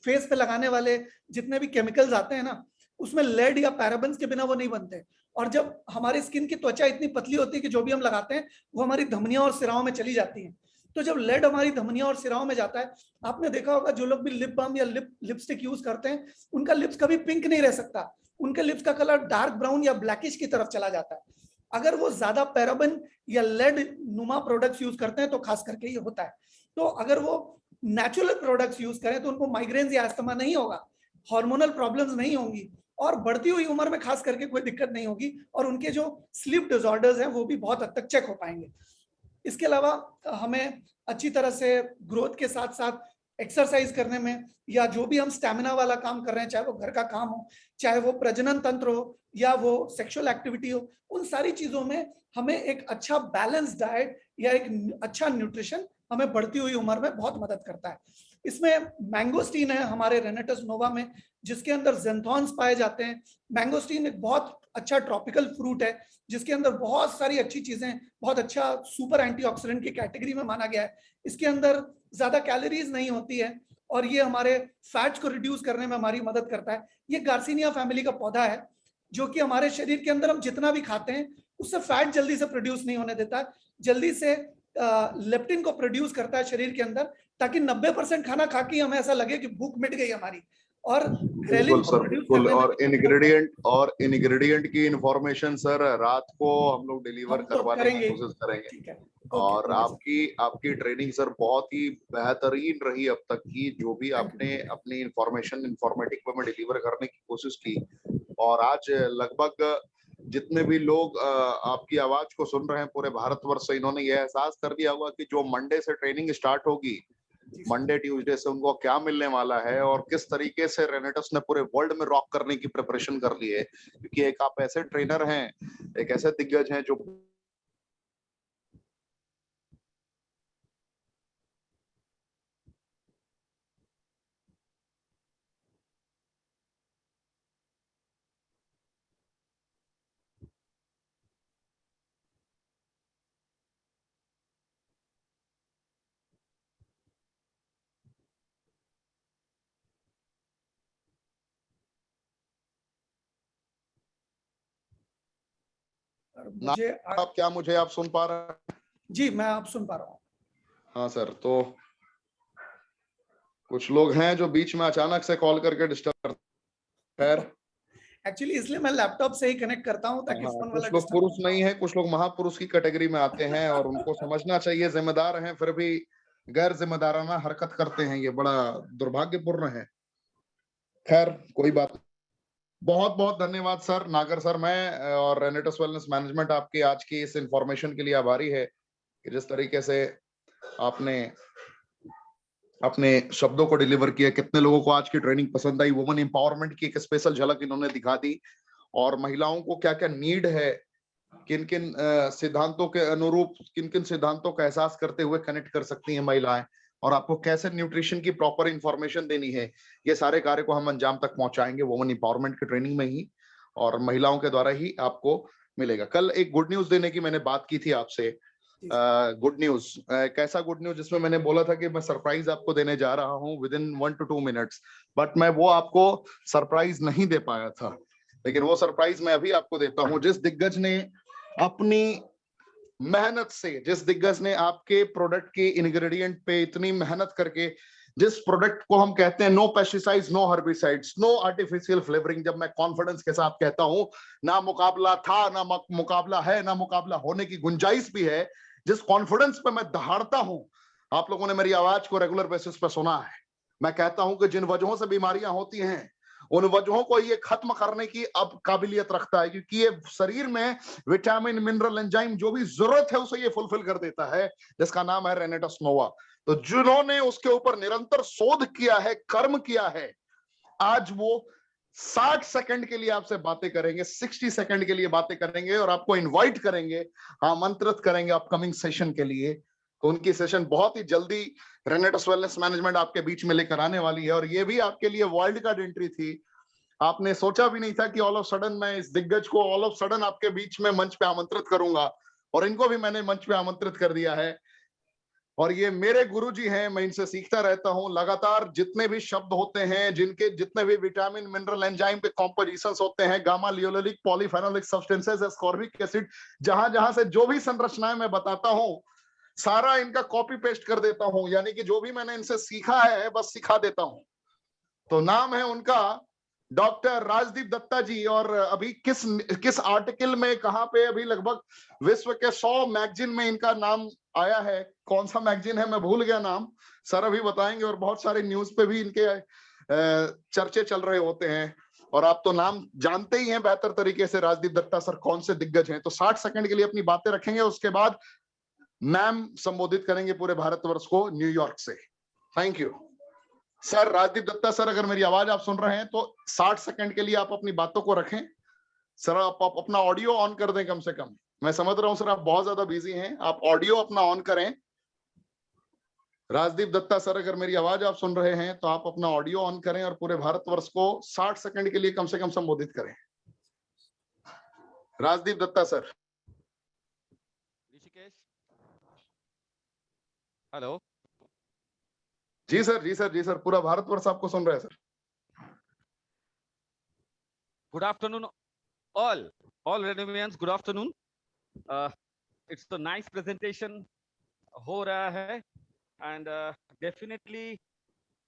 फेस पे लगाने वाले जितने भी केमिकल्स आते हैं ना, उसमें लेड या पैराबेन्स के बिना वो नहीं बनते। और जब हमारी स्किन की त्वचा इतनी पतली होती है कि जो भी हम लगाते हैं वो हमारी धमनियों और सिराओं में चली जाती है, तो जब लेड हमारी धमनियों और सिराओं में जाता है, आपने देखा होगा जो लोग भी लिप बाम या लिपस्टिक यूज करते हैं, उनका लिप्स कभी पिंक नहीं रह सकता, उनके लिप्स का कलर डार्क ब्राउन या ब्लैकिश की तरफ चला जाता है। अगर वो ज्यादा पैराबेन या लेड नुमा प्रोडक्ट्स यूज करते हैं तो खास करके ये होता है। तो अगर वो नेचुरल प्रोडक्ट्स यूज करें तो उनको माइग्रेन या अस्थमा नहीं होगा, हार्मोनल प्रॉब्लम्स नहीं होंगी, और बढ़ती हुई उम्र में खास करके कोई दिक्कत नहीं होगी, और उनके जो स्लीप डिसऑर्डर्स हैं वो भी बहुत हद तक चेक हो पाएंगे। इसके अलावा हमें अच्छी तरह से ग्रोथ के साथ साथ एक्सरसाइज करने में, या जो भी हम स्टैमिना वाला काम कर रहे हैं, चाहे वो घर का काम हो, चाहे वो प्रजनन तंत्र हो, या वो सेक्सुअल एक्टिविटी हो, उन सारी चीजों में हमें एक अच्छा बैलेंस डाइट या एक अच्छा न्यूट्रिशन हमें बढ़ती हुई उम्र में बहुत मदद करता है। इसमें मैंगोस्टीन है हमारे रेनेटस नोवा में, जिसके अंदर ज़ेंथॉन्स पाए जाते हैं। मैंगोस्टीन एक बहुत अच्छा ट्रॉपिकल फ्रूट है जिसके अंदर बहुत सारी अच्छी चीजें, बहुत अच्छा सुपर एंटीऑक्सीडेंट की कैटेगरी में माना गया है। इसके अंदर ज्यादा कैलोरीज नहीं होती है और ये हमारे फैट्स को रिड्यूस करने में हमारी मदद करता है। ये गार्सिनिया फैमिली का पौधा है जो कि हमारे शरीर के अंदर हम जितना भी खाते हैं उससे फैट जल्दी से प्रोड्यूस नहीं होने देता, जल्दी से लेप्टिन को प्रोड्यूस करता है शरीर के अंदर, ताकि 90% खाना खा के हमें ऐसा लगे कि भूख मिट गई हमारी, और बिल्कुल सर, बिल्कुल। और इनग्रेडिएंट की इंफॉर्मेशन सर रात को हम लोग डिलीवर करवाने की कोशिश करेंगे। ठीक है। और आपकी ट्रेनिंग सर बहुत ही बेहतरीन रही अब तक की, जो भी आपने अपनी इंफॉर्मेशन इंफॉर्मेटिक वे में डिलीवर करने की कोशिश की। और आज लगभग जितने भी लोग आपकी आवाज को सुन रहे हैं पूरे भारतवर्ष से, इन्होंने ये एहसास कर दिया होगा कि जो मंडे से ट्रेनिंग स्टार्ट होगी, मंडे ट्यूसडे से उनको क्या मिलने वाला है और किस तरीके से रेनेटस ने पूरे वर्ल्ड में रॉक करने की प्रिपरेशन कर ली है। क्योंकि एक आप ऐसे ट्रेनर हैं, एक ऐसे दिग्गज हैं जो मुझे आप सुन पा रहे हैं? जी, मैं आप सुन पा रहा हूँ। हाँ सर, तो कुछ लोग हैं जो बीच में अचानक से कॉल करके डिस्टर्ब करते हैं। एक्चुअली इसलिए मैं लैपटॉप से ही कनेक्ट करता हूँ ताकि फोन वाला कुछ लोग पुरुष नहीं है, कुछ लोग महापुरुष की कैटेगरी में आते हैं और उनको समझना चाहिए, जिम्मेदार हैं फिर भी गैर जिम्मेदाराना हरकत करते हैं, ये बड़ा दुर्भाग्यपूर्ण है। खैर कोई बात। बहुत बहुत धन्यवाद सर, नागर सर। मैं और रेनेटस वेलनेस मैनेजमेंट आपकी आज की इस इंफॉर्मेशन के लिए आभारी है कि जिस तरीके से आपने अपने शब्दों को डिलीवर किया। कितने लोगों को आज की ट्रेनिंग पसंद आई। वुमेन एम्पावरमेंट की एक स्पेशल झलक इन्होंने दिखा दी, और महिलाओं को क्या क्या नीड है, किन किन सिद्धांतों के अनुरूप, किन किन सिद्धांतों का एहसास करते हुए कनेक्ट कर सकती हैं महिलाएं, और आपको कैसे न्यूट्रिशन की प्रॉपर इंफॉर्मेशन देनी है। ये सारे कार्य को हम अंजाम तक पहुंचाएंगे वुमेन एम्पावरमेंट की ट्रेनिंग में ही, और महिलाओं के द्वारा ही आपको मिलेगा। कल एक गुड न्यूज देने की मैंने बात की थी आपसे। गुड न्यूज, कैसा गुड न्यूज, जिसमें मैंने बोला था कि मैं सरप्राइज आपको देने जा रहा हूं with in 1 to 2 minutes, but मैं वो आपको सरप्राइज नहीं दे पाया था, लेकिन वो सरप्राइज मैं अभी आपको देता हूं। जिस दिग्गज ने अपनी मेहनत से, जिस दिग्गज ने आपके प्रोडक्ट के इंग्रेडिएंट पे इतनी मेहनत करके जिस प्रोडक्ट को हम कहते हैं no pesticides, no herbicides, no artificial flavouring, जब मैं कॉन्फिडेंस के साथ कहता हूं ना मुकाबला था, ना मुकाबला है, ना मुकाबला होने की गुंजाइश भी है, जिस कॉन्फिडेंस पे मैं दहाड़ता हूं, आप लोगों ने मेरी आवाज को रेगुलर बेसिस पे सुना है। मैं कहता हूं कि जिन वजहों से बीमारियां होती हैं उन वजहों को ये खत्म करने की अब काबिलियत रखता है, क्योंकि ये शरीर में विटामिन, मिनरल, एंजाइम जो भी जरूरत है उसे ये फुलफिल कर देता है, जिसका नाम है रेनेटस नोवा। तो जिन्होंने उसके ऊपर निरंतर शोध किया है, कर्म किया है, आज वो 60 सेकंड के लिए आपसे बातें करेंगे, 60 सेकंड के लिए बातें करेंगे और आपको इनवाइट करेंगे, आमंत्रित करेंगे अपकमिंग सेशन के लिए। तो उनकी सेशन बहुत ही जल्दी रेनेटस वेलनेस मैनेजमेंट आपके बीच में लेकर आने वाली है, और ये भी आपके लिए वाइल्ड कार्ड एंट्री थी। आपने सोचा भी नहीं था कि ऑल ऑफ सडन मैं इस दिग्गज को ऑल ऑफ सडन आपके बीच में मंच पे आमंत्रित करूंगा, और इनको भी मैंने मंच पे आमंत्रित कर दिया है। और ये मेरे गुरुजी हैं, मैं इनसे सीखता रहता हूं लगातार। जितने भी शब्द होते हैं, जिनके जितने भी विटामिन, मिनरल, एंजाइम के कॉम्पोजिशंस होते हैं, gamma linoleic, polyphenolic substances, ascorbic acid, जहां जहां से जो भी संरचनाएं मैं बताता हूं सारा इनका कॉपी पेस्ट कर देता हूं, यानी कि जो भी मैंने इनसे सीखा है बस सिखा देता हूं। तो नाम है उनका डॉक्टर राजदीप दत्ता जी, और अभी किस आर्टिकल में, कहां पे, अभी लगभग विश्व के 100 मैगजीन में इनका नाम आया है। कौन सा मैगजीन है मैं भूल गया नाम, सर अभी बताएंगे। और बहुत सारे न्यूज पे भी इनके चर्चे चल रहे होते हैं, और आप तो नाम जानते ही हैं बेहतर तरीके से, राजदीप दत्ता सर कौन से दिग्गज हैं। तो 60 सेकंड के लिए अपनी बातें रखेंगे, उसके बाद मैम संबोधित करेंगे पूरे भारतवर्ष को न्यूयॉर्क से। Thank you sir. Rajdeep Dutta sir, अगर मेरी आवाज आप सुन रहे हैं तो 60 सेकंड के लिए आप अपनी बातों को रखें। सर आप अपना ऑडियो ऑन कर दें कम से कम। मैं समझ रहा हूं सर आप बहुत ज्यादा बिजी हैं, आप ऑडियो अपना ऑन करें। राजदीप दत्ता सर, अगर मेरी आवाज आप सुन रहे हैं तो आप अपना ऑडियो ऑन करें और पूरे भारतवर्ष को 60 सेकंड के लिए कम से कम संबोधित करें। राजदीप दत्ता सर। ऋषिकेश, हेलो। जी सर, जी सर, जी सर, पूरा भारतवर्ष आपको सुन रहा है sir. Good afternoon all radiance, good afternoon. It's a nice presentation हो रहा है, and definitely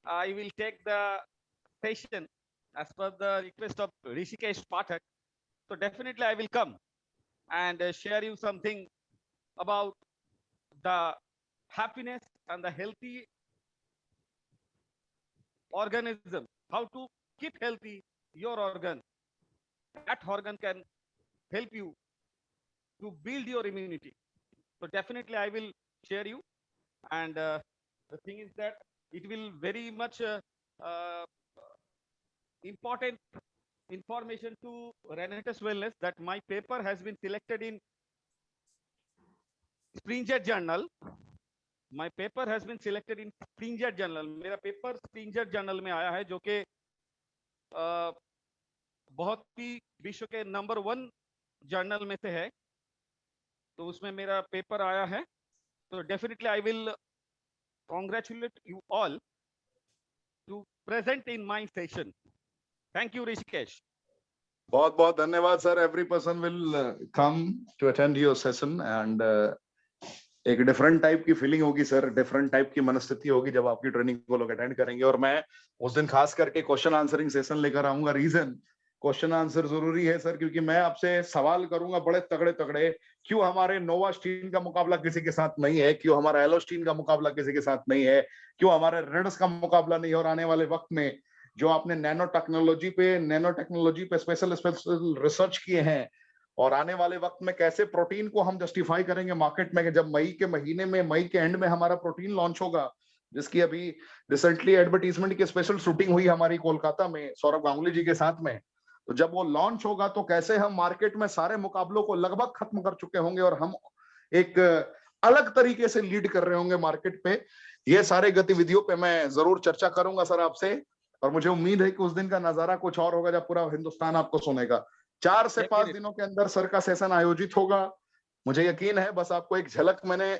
I will take the session as per the request of Rishikesh Pathak. So definitely I will come and share you something about the happiness and the healthy organism, how to keep healthy your organ. That organ can help you to build your immunity. So definitely I will share you, and the thing is that it will very much important information to Renatus Wellness, that my paper has been selected in Springer Journal. My paper has been selected in Springer Journal. मेरा paper Springer Journal में आया है, जो कि बहुत ही विश्व के number 1 journal में से है। तो उसमें मेरा पेपर आया है। तो definitely I will congratulate you all to present in my session. Thank you, Rishikesh. बहुत बहुत धन्यवाद sir. Every person will come to attend your session, and एक डिफरेंट टाइप की फीलिंग होगी सर, डिफरेंट टाइप की मनस्थिति होगी जब आपकी ट्रेनिंग को लोग अटेंड करेंगे। और मैं उस दिन खास करके क्वेश्चन आंसरिंग सेशन लेकर आऊंगा। रीजन, क्वेश्चन आंसर जरूरी है सर, क्योंकि मैं आपसे सवाल करूंगा बड़े तगड़े तगड़े। क्यों हमारे नोवास्टीन का मुकाबला किसी के साथ नहीं है, क्यों हमारा एलोस्टीन का मुकाबला किसी के साथ नहीं है, क्यों हमारे रेडस का मुकाबला नहीं है, और आने वाले वक्त में जो आपने नैनो टेक्नोलॉजी पे स्पेशल रिसर्च किए हैं, और आने वाले वक्त में कैसे प्रोटीन को हम जस्टिफाई करेंगे मार्केट में, जब मई के महीने में, मई के एंड में हमारा प्रोटीन लॉन्च होगा, जिसकी अभी रिसेंटली एडवर्टीजमेंट की स्पेशल शूटिंग हुई हमारी कोलकाता में सौरभ गांगुली जी के साथ में। तो जब वो लॉन्च होगा तो कैसे हम मार्केट में सारे मुकाबलों को लगभग खत्म कर चुके होंगे और हम एक अलग तरीके से लीड कर रहे होंगे मार्केट पे। ये सारे गतिविधियों पे मैं जरूर चर्चा करूंगा सर आपसे, और मुझे उम्मीद है कि उस दिन का नजारा कुछ और होगा जब पूरा हिंदुस्तान आपको सुनेगा। 4 से 5 दिनों के अंदर सर का सेशन आयोजित होगा, मुझे यकीन है। बस आपको एक झलक मैंने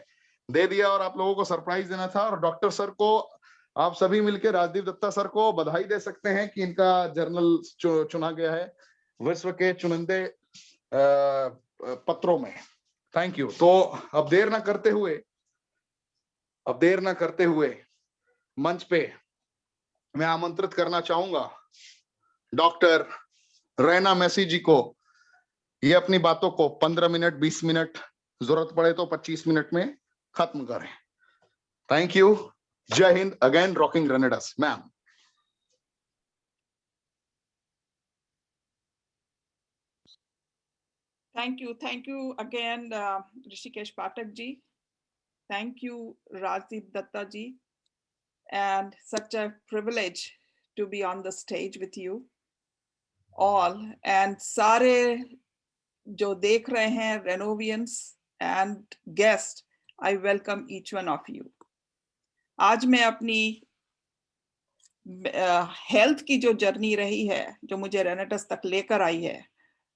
दे दिया और आप लोगों को सरप्राइज देना था। और डॉक्टर सर को आप सभी मिलकर राजदीप दत्ता सर को बधाई दे सकते हैं कि इनका जर्नल चुना गया है विश्व के चुनिंदे पत्रों में। Thank you. तो अब देर ना करते हुए मंच पे मैं आमंत्रित करना चाहूंगा डॉक्टर रैना मैसी जी को। ये अपनी बातों को 15 मिनट 20 मिनट, जरूरत पड़े तो 25 मिनट में खत्म करें। Thank you. जय हिंद। Again rocking renegades. Ma'am. Thank you again, Rishikesh Pathak ji. Thank you, Rajdeep Datta ji. And such a privilege to be on the stage with you all. And सारे जो देख रहे हैं, Renovians and guests, I welcome each one of you. आज मैं अपनी health की जो जर्नी रही है, जो मुझे रेनेटस तक लेकर आई है,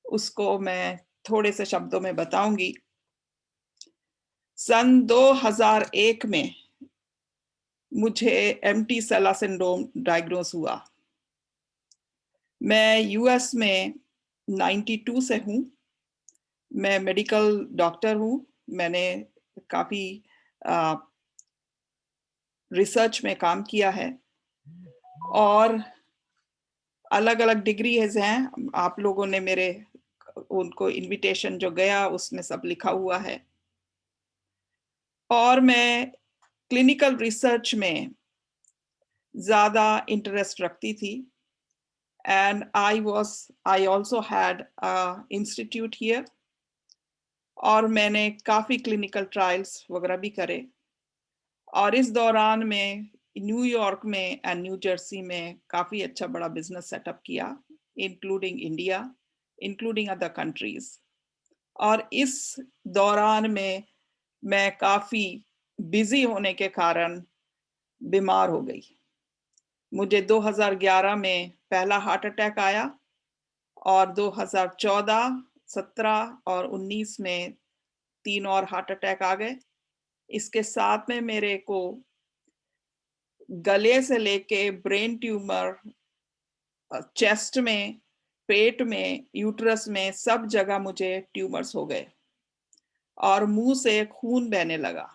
उसको मैं थोड़े से शब्दों में बताऊंगी। सन 2001 में मुझे एम्प्टी सेला सिंड्रोम डायग्नोस हुआ। मैं यूएस में 92 से हूँ। मैं मेडिकल डॉक्टर हूँ। मैंने काफी रिसर्च में काम किया है और अलग अलग डिग्रीज हैं। आप लोगों ने मेरे उनको इनविटेशन जो गया उसमें सब लिखा हुआ है। और मैं क्लिनिकल रिसर्च में ज्यादा इंटरेस्ट रखती थी। And I also had a institute here और मैंने काफी क्लिनिकल ट्रायल्स वगैरह भी करे। और इस दौरान में न्यूयॉर्क में एंड न्यू जर्सी में काफी अच्छा बड़ा बिजनेस सेटअप किया, including India, including other countries. और इस दौरान में मैं काफी बिजी होने के कारण बीमार हो गई। मुझे 2011 में पहला हार्ट अटैक आया और 2014, 17 और 19 में 3 और हार्ट अटैक आ गए। इसके साथ में मेरे को गले से लेके ब्रेन ट्यूमर, चेस्ट में, पेट में, यूट्रस में, सब जगह मुझे ट्यूमर्स हो गए और मुंह से खून बहने लगा।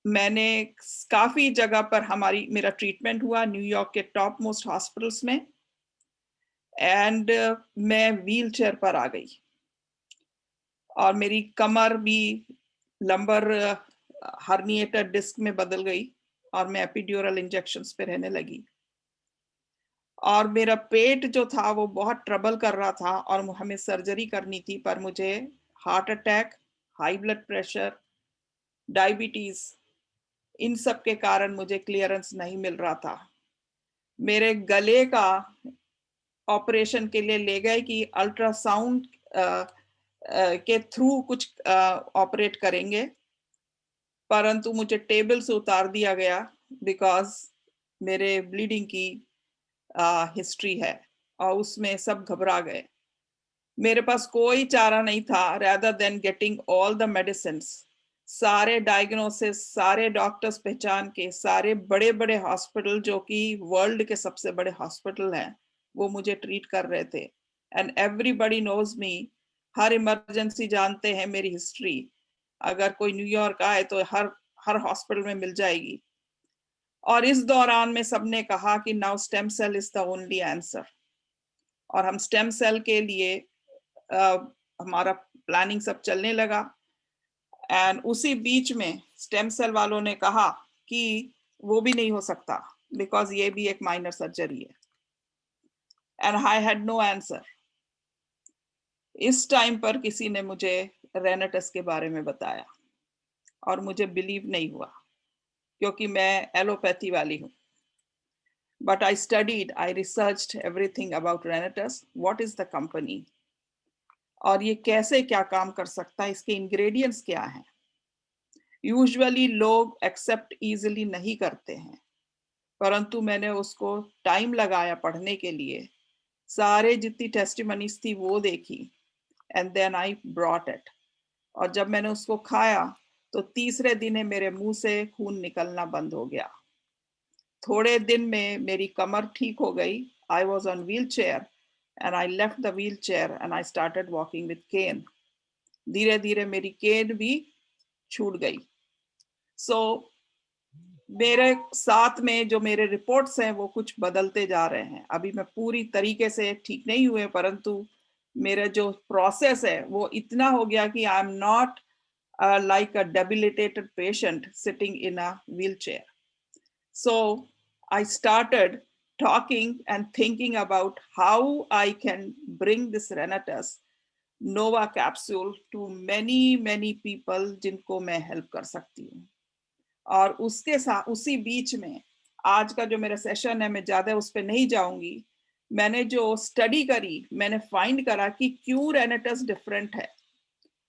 मैंने काफी जगह पर मेरा ट्रीटमेंट हुआ न्यूयॉर्क के टॉप मोस्ट हॉस्पिटल्स में। एंड मैं व्हील चेयर पर आ गई और मेरी कमर भी लंबर हर्निएटेड डिस्क में बदल गई और मैं एपिड्यूरल इंजेक्शंस पे रहने लगी। और मेरा पेट जो था वो बहुत ट्रबल कर रहा था और हमें सर्जरी करनी थी, पर मुझे heart attack, high blood pressure, diabetes, इन सब के कारण मुझे क्लियरेंस नहीं मिल रहा था। मेरे गले का ऑपरेशन के लिए ले गए कि अल्ट्रासाउंड के थ्रू कुछ ऑपरेट करेंगे, परंतु मुझे टेबल से उतार दिया गया बिकॉज मेरे ब्लीडिंग की हिस्ट्री है और उसमें सब घबरा गए। मेरे पास कोई चारा नहीं था rather than getting all the medicines। सारे डायग्नोसिस, सारे डॉक्टर्स पहचान के, सारे बड़े बड़े हॉस्पिटल जो कि वर्ल्ड के सबसे बड़े हॉस्पिटल हैं, वो मुझे ट्रीट कर रहे थे। And everybody knows me. हर इमरजेंसी जानते हैं मेरी हिस्ट्री। अगर कोई न्यूयॉर्क आए तो हर हॉस्पिटल में मिल जाएगी। और इस दौरान में सबने कहा कि now stem cell is the only answer. और हम स्टेम सेल के लिए हमारा प्लानिंग सब चलने लगा। एंड उसी बीच में स्टेम सेल वालों ने कहा कि वो भी नहीं हो सकता बिकॉज ये भी एक माइनर सर्जरी है। And I had no answer. इस टाइम पर किसी ने मुझे रेनेटस के बारे में बताया और मुझे बिलीव नहीं हुआ क्योंकि मैं एलोपैथी वाली हूँ। But I studied, I researched everything about Renetus. What is the company? और ये कैसे क्या काम कर सकता है, इसके इंग्रेडिएंट्स क्या हैं? यूजुअली लोग एक्सेप्ट इजीली नहीं करते हैं, परंतु मैंने उसको टाइम लगाया पढ़ने के लिए। सारे जितनी टेस्टिमनीज थी वो देखी and then I brought it. और जब मैंने उसको खाया तो तीसरे दिन मेरे मुंह से खून निकलना बंद हो गया। थोड़े दिन में मेरी कमर ठीक हो गई। I was on wheelchair and I left the wheelchair and I started walking with cane. धीरे धीरे मेरी केन भी छूट गई। So मेरे साथ में जो मेरे रिपोर्ट्स हैं वो कुछ बदलते जा रहे हैं। अभी मैं पूरी तरीके से ठीक नहीं हुए, परंतु मेरा जो प्रोसेस है वो इतना हो गया कि I am not like a debilitated patient sitting in a wheelchair. So I started talking and thinking about how I can bring this Renatus Nova capsule to many people जिनको मैं help कर सकती हूँ। और उसके साथ उसी बीच में आज का जो मेरा सेशन है, मैं ज्यादा उस पर नहीं जाऊंगी। मैंने जो स्टडी करी, मैंने फाइंड करा कि क्यों Renatus डिफरेंट है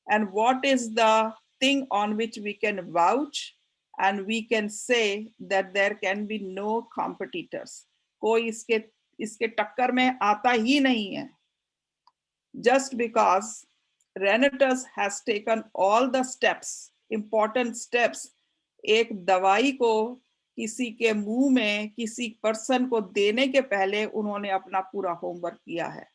and what is the thing on which we can vouch and we can say that there can be no competitors. कोई इसके टक्कर में आता ही नहीं है। Just because Renatus has taken all the steps, important steps, एक दवाई को किसी के मुंह में किसी पर्सन को देने के पहले उन्होंने अपना पूरा होमवर्क किया है।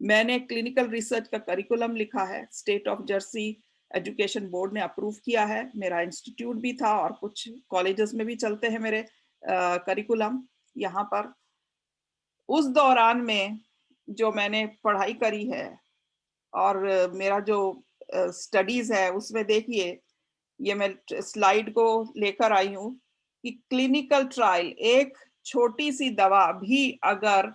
मैंने क्लिनिकल रिसर्च का करिकुलम लिखा है, state of Jersey education board ने अप्रूव किया है। मेरा इंस्टीट्यूट भी था और कुछ कॉलेजेस में भी चलते हैं मेरे करिकुलम यहाँ पर। उस दौरान में जो मैंने पढ़ाई करी है और मेरा जो स्टडीज है उसमें देखिए, ये मैं स्लाइड को लेकर आई हूँ कि क्लिनिकल ट्रायल, एक छोटी सी दवा भी अगर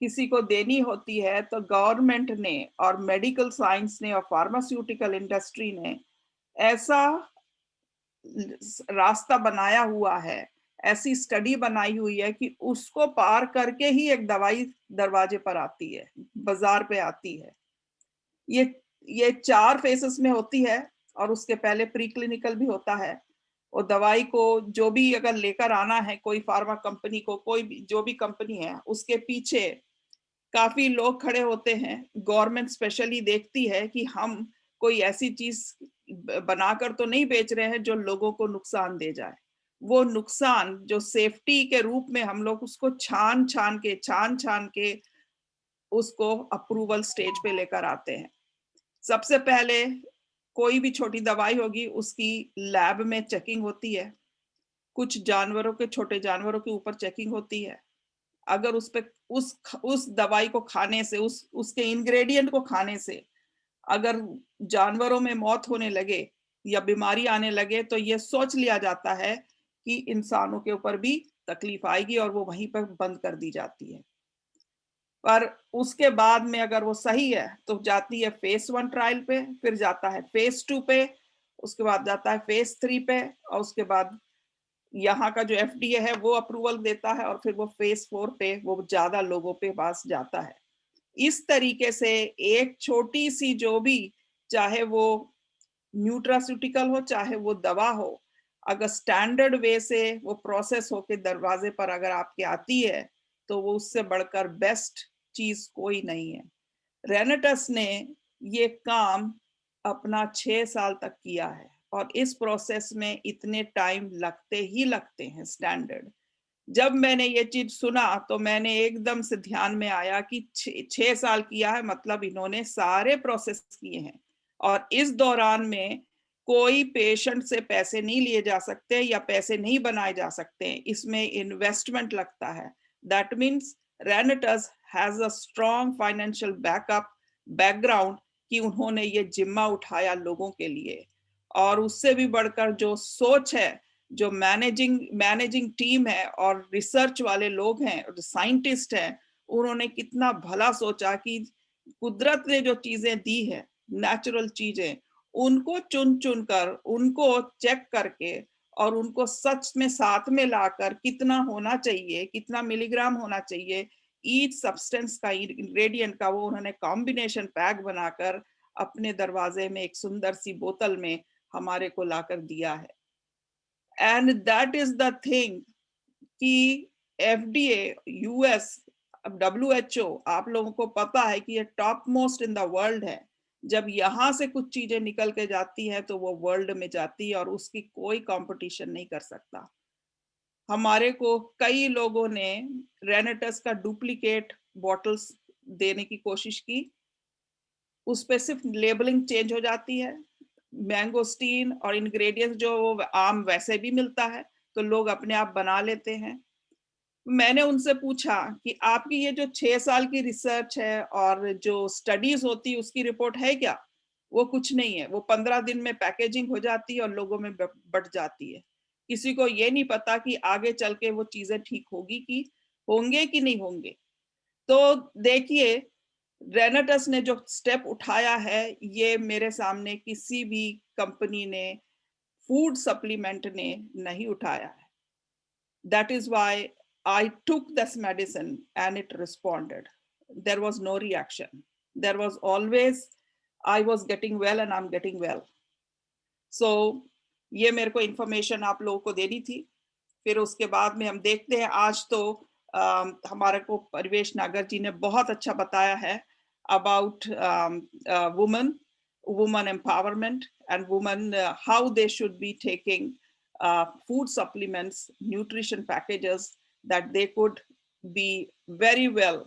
किसी को देनी होती है तो गवर्नमेंट ने और मेडिकल साइंस ने और फार्मास्यूटिकल इंडस्ट्री ने ऐसा रास्ता बनाया हुआ है, ऐसी स्टडी बनाई हुई है कि उसको पार करके ही एक दवाई दरवाजे पर आती है, बाजार पे आती है। ये 4 फेसेस में होती है और उसके पहले प्री क्लिनिकल भी होता है। और दवाई को जो भी अगर लेकर आना है कोई फार्मा कंपनी को, कोई भी जो भी कंपनी है, उसके पीछे काफी लोग खड़े होते हैं। गवर्नमेंट स्पेशली देखती है कि हम कोई ऐसी चीज बनाकर तो नहीं बेच रहे हैं जो लोगों को नुकसान दे जाए। वो नुकसान जो सेफ्टी के रूप में हम लोग उसको छान छान के उसको अप्रूवल स्टेज पे लेकर आते हैं। सबसे पहले कोई भी छोटी दवाई होगी उसकी लैब में चेकिंग होती है, कुछ जानवरों के, छोटे जानवरों के ऊपर चेकिंग होती है। अगर उस पे उस दवाई को खाने से, उसके इंग्रेडिएंट को खाने से अगर जानवरों में मौत होने लगे या बीमारी आने लगे तो ये सोच लिया जाता है कि इंसानों के ऊपर भी तकलीफ आएगी और वो वहीं पर बंद कर दी जाती है। पर उसके बाद में अगर वो सही है तो जाती है फेस 1 ट्रायल पे, फिर जाता है फेस 2 पे, उसके बाद जाता है फेस 3 पे, और उसके बाद यहाँ का जो FDA है वो अप्रूवल देता है और फिर वो फेस 4 पे वो ज्यादा लोगों पे पास जाता है। इस तरीके से एक छोटी सी जो भी, चाहे वो न्यूट्रास्यूटिकल हो चाहे वो दवा हो, अगर स्टैंडर्ड वे से वो प्रोसेस होके दरवाजे पर अगर आपके आती है तो वो उससे बढ़कर बेस्ट चीज कोई नहीं है। रेनेटस ने ये काम अपना 6 साल तक किया है और इस प्रोसेस में इतने टाइम लगते हैं स्टैंडर्ड। जब मैंने ये चीज सुना तो मैंने एकदम से ध्यान में आया कि 6 साल किया है, मतलब इन्होंने सारे प्रोसेस किए हैं और इस दौरान में कोई पेशेंट से पैसे नहीं लिए जा सकते या पैसे नहीं बनाए जा सकते, इसमें इन्वेस्टमेंट लगता है। That means रेनेटस has a strong financial background कि उन्होंने ये जिम्मा उठाया लोगों के लिए। और उससे भी बढ़कर जो सोच है, जो मैनेजिंग टीम है और रिसर्च वाले लोग हैं और साइंटिस्ट हैं, उन्होंने कितना भला सोचा कि कुदरत ने जो चीजें दी है, नेचुरल चीजें, उनको चुन चुन कर, उनको चेक करके और उनको सच में साथ में लाकर कितना होना चाहिए, कितना मिलीग्राम होना चाहिए ईच सब्सटेंस का, इंग्रेडिएंट का, वो उन्होंने कॉम्बिनेशन पैक बनाकर अपने दरवाजे में एक सुंदर सी बोतल में हमारे को लाकर दिया है। And that is the thing कि FDA, US, WHO, आप लोगों को पता है कि ये top most in the world है। जब यहाँ से कुछ चीजें निकल के जाती है तो वो वर्ल्ड में जाती है और उसकी कोई कंपटीशन नहीं कर सकता। हमारे को कई लोगों ने रेनेटस का डुप्लीकेट बॉटल्स देने की कोशिश की, उस पे सिर्फ लेबलिंग चेंज हो जाती है, मैंगोस्टीन और इंग्रेडिएंट्स जो आम वैसे भी मिलता है, तो लोग अपने आप बना लेते हैं। मैंने उनसे पूछा कि आपकी ये जो 6 साल की रिसर्च है और जो स्टडीज होती है उसकी रिपोर्ट है क्या? वो कुछ नहीं है, वो 15 दिन में पैकेजिंग हो जाती है और लोगों में बट जाती है। किसी को ये नहीं पता कि आगे चल के वो चीजें ठीक होंगे कि नहीं होंगे। तो देखिए, रेनेटस ने जो स्टेप उठाया है, ये मेरे सामने किसी भी कंपनी ने, फूड सप्लीमेंट ने नहीं उठाया है। That is why I took this medicine and it responded. There was no reaction. There was always, I was getting well and I'm getting well. So ये मेरे को इंफॉर्मेशन आप लोगों को देनी थी। फिर उसके बाद में हम देखते हैं, आज तो हमारे को परिवेश नागर जी ने बहुत अच्छा बताया है about woman empowerment and women how they should be taking food supplements, nutrition packages, that they could be very well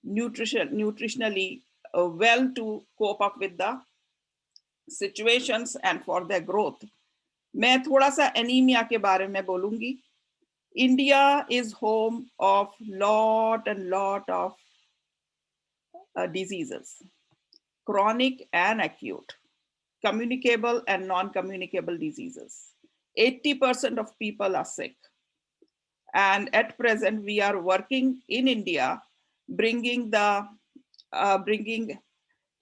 nutritionally well to cope up with the situations and for their growth. मैं थोड़ा सा anaemia के बारे में बोलूंगी। India is home of lot of diseases, chronic and acute, communicable and non-communicable diseases. 80% of people are sick. And at present, we are working in India, bringing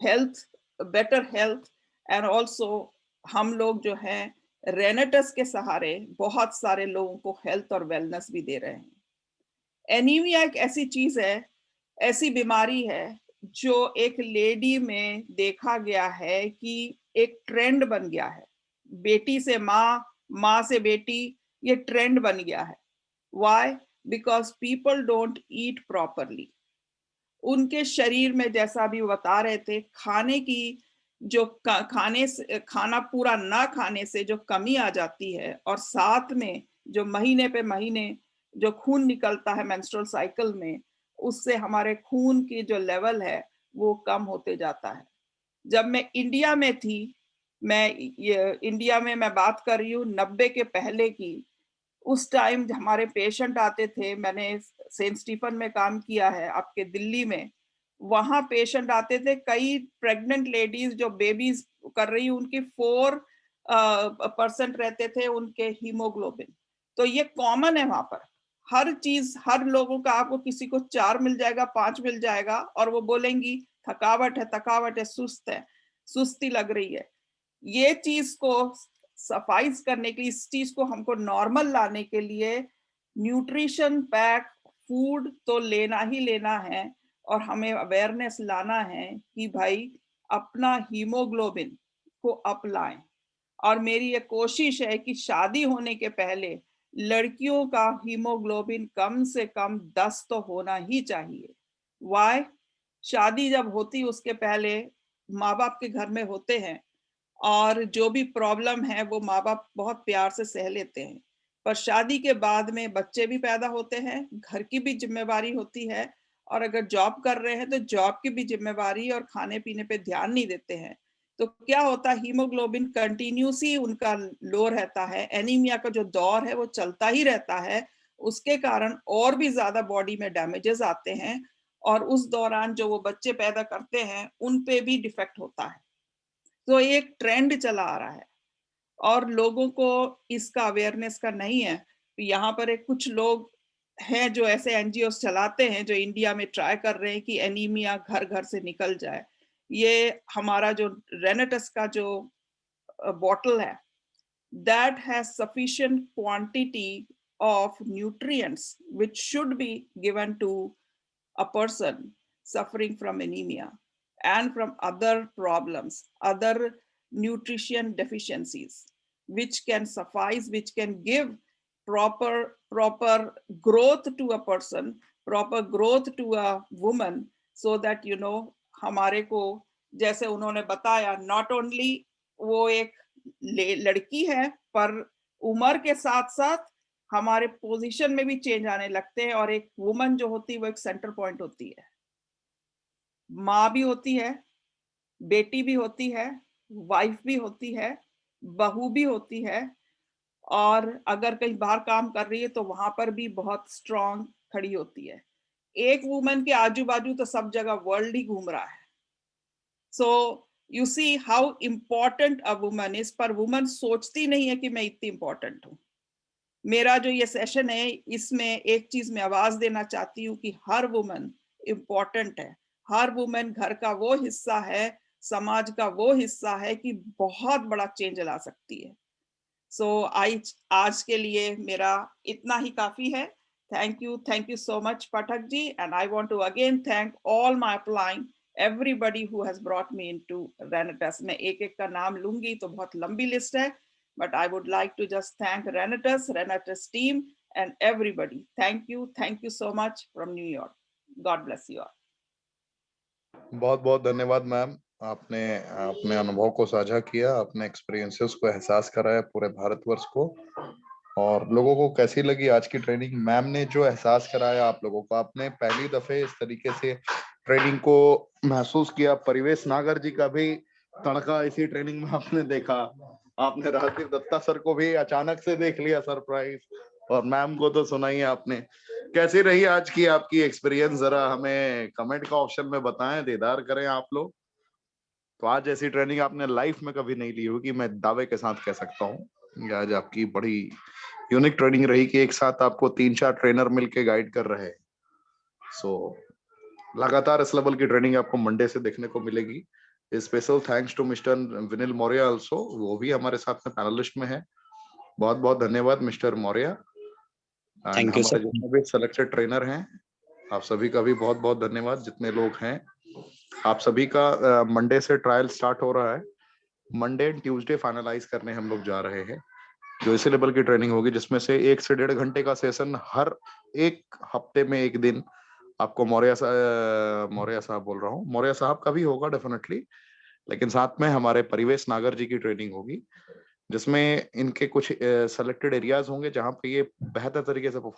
health, better health, and also हम लोग जो हैं रेनेटस के सहारे बहुत सारे लोगों को हेल्थ और वेलनेस भी दे रहे हैं। एनीमिया एक ऐसी चीज है, ऐसी बीमारी है जो एक लेडी में देखा गया है कि एक ट्रेंड बन गया है। बेटी से माँ, माँ से बेटी, ये ट्रेंड बन गया है। Why? Because people don't eat properly. उनके शरीर में, जैसा अभी बता रहे थे, खाने की जो खाना पूरा ना खाने से जो कमी आ जाती है, और साथ में जो महीने पे महीने जो खून निकलता है मेंस्ट्रुअल साइकिल में, उससे हमारे खून की जो लेवल है वो कम होते जाता है। जब मैं इंडिया में थी, इंडिया में मैं बात कर रही हूँ 90 के पहले की, उस टाइम हमारे पेशेंट आते थे, मैंने सेंट स्टीफन में काम किया है आपके दिल्ली में, वहां पेशेंट आते थे, कई प्रेग्नेंट लेडीज जो बेबीज कर रही, उनकी 4% रहते थे उनके हीमोग्लोबिन। तो ये कॉमन है वहां पर, हर चीज, हर लोगों का, आपको किसी को 4 मिल जाएगा, 5 मिल जाएगा, और वो बोलेंगी थकावट है, सुस्ती लग रही है। ये चीज को सफाइज करने के लिए, इस चीज को हमको नॉर्मल लाने के लिए न्यूट्रिशन पैक फूड तो लेना ही लेना है, और हमें अवेयरनेस लाना है कि भाई अपना हीमोग्लोबिन को अप लाएं। और मेरी ये कोशिश है कि शादी होने के पहले लड़कियों का हीमोग्लोबिन कम से कम 10 तो होना ही चाहिए। वाई? शादी जब होती उसके पहले माँ बाप के घर में होते हैं, और जो भी प्रॉब्लम है वो माँ बाप बहुत प्यार से सह लेते हैं, पर शादी के बाद में बच्चे भी पैदा होते हैं, घर की भी जिम्मेवारी होती है, और अगर जॉब कर रहे हैं तो जॉब की भी जिम्मेवारी, और खाने पीने पे ध्यान नहीं देते हैं, तो क्या होता है, हीमोग्लोबिन कंटिन्यूस ही उनका लो रहता है, एनीमिया का जो दौर है वो चलता ही रहता है। उसके कारण और भी ज्यादा बॉडी में डैमेजेस आते हैं, और उस दौरान जो वो बच्चे पैदा करते हैं उन पे भी डिफेक्ट होता है। तो एक ट्रेंड चला आ रहा है, और लोगों को इसका अवेयरनेस का नहीं है। यहाँ पर एक कुछ लोग हैं जो ऐसे एनजीओ चलाते हैं जो इंडिया में ट्राई कर रहे हैं कि एनीमिया घर घर से निकल जाए। ये हमारा जो रेनेटस का जो बॉटल है, that has sufficient quantity of nutrients which should be given to a person suffering from anemia and from other problems, other nutrition deficiencies, which can suffice, which can give proper growth to a person, proper growth to a woman, so that हमारे को, जैसे उन्होंने बताया, not only वो एक लड़की है, पर उम्र के साथ साथ हमारे पोजीशन में भी चेंज आने लगते हैं, और एक वुमन जो होती है वो एक सेंटर पॉइंट होती है, माँ भी होती है, बेटी भी होती है, वाइफ भी होती है, बहू भी होती है, और अगर कहीं बाहर काम कर रही है तो वहां पर भी बहुत स्ट्रांग खड़ी होती है। एक वुमन के आजू बाजू तो सब जगह वर्ल्ड ही घूम रहा है। So you see how important a woman is, पर वुमन सोचती नहीं है कि मैं इतनी इंपॉर्टेंट हूँ। मेरा जो ये सेशन है, इसमें एक चीज मैं आवाज देना चाहती हूँ कि हर वुमन इम्पोर्टेंट है। हर वुमन घर का वो हिस्सा है, समाज का वो हिस्सा है कि बहुत बड़ा चेंज ला सकती है। सो आज के लिए मेरा इतना ही काफी है। Thank you so much Pathak ji, and I want to again thank all my upline, everybody who has brought me into Renatus. मैं एक एक का नाम लूंगी तो बहुत लंबी लिस्ट है, but I would like to just thank Renatus team and everybody. Thank you so much from New York. God bless you all. बहुत बहुत धन्यवाद मैम, आपने अपने अनुभव को साझा किया, अपने एक्सपीरियंसेस को एहसास कराया पूरे भारतवर्ष को। और लोगों को कैसी लगी आज की ट्रेनिंग? मैम ने जो एहसास कराया आप लोगों को, आपने पहली दफे इस तरीके से ट्रेनिंग को महसूस किया। परिवेश नागर जी का भी तड़का इसी ट्रेनिंग में आपने देखा। आपने राजीव दत्ता सर को भी अचानक से देख लिया, सरप्राइज, और मैम को तो सुना ही आपने। कैसी रही आज की आपकी एक्सपीरियंस? जरा हमें कमेंट का ऑप्शन में बताएं, दीदार करें आप लोग। तो आज ऐसी ट्रेनिंग आपने लाइफ में कभी नहीं ली होगी, मैं दावे के साथ कह सकता हूँ। आज आपकी बड़ी यूनिक ट्रेनिंग रही कि एक साथ आपको 3-4 ट्रेनर मिलके गाइड कर रहे हैं। सो लगातार इस लेवल की ट्रेनिंग आपको मंडे से देखने को मिलेगी। Special thanks to mister Vinil Maurya also, वो भी हमारे साथ में पैनलिस्ट में है। बहुत बहुत धन्यवाद मिस्टर मौर्य। थैंक यू हमारे सर। जितने भी सेलेक्टेड ट्रेनर हैं, आप सभी का भी बहुत बहुत धन्यवाद। जितने लोग हैं, आप सभी का मंडे से ट्रायल स्टार्ट हो रहा है। मंडे एंड ट्यूसडे फाइनलाइज करने हम लोग जा रहे हैं, जो इसी लेवल की ट्रेनिंग होगी, जिसमें से 1 से 1.5 घंटे का सेशन हर एक हफ्ते में एक दिन आपको मौर्य साहब बोल रहा हूँ, मौर्य साहब का भी होगा डेफिनेटली, लेकिन साथ में हमारे परिवेश नागर जी की ट्रेनिंग होगी, जिसमें इनके कुछ सेलेक्टेड एरियाज होंगे जहां पे ये बेहतर तरीके से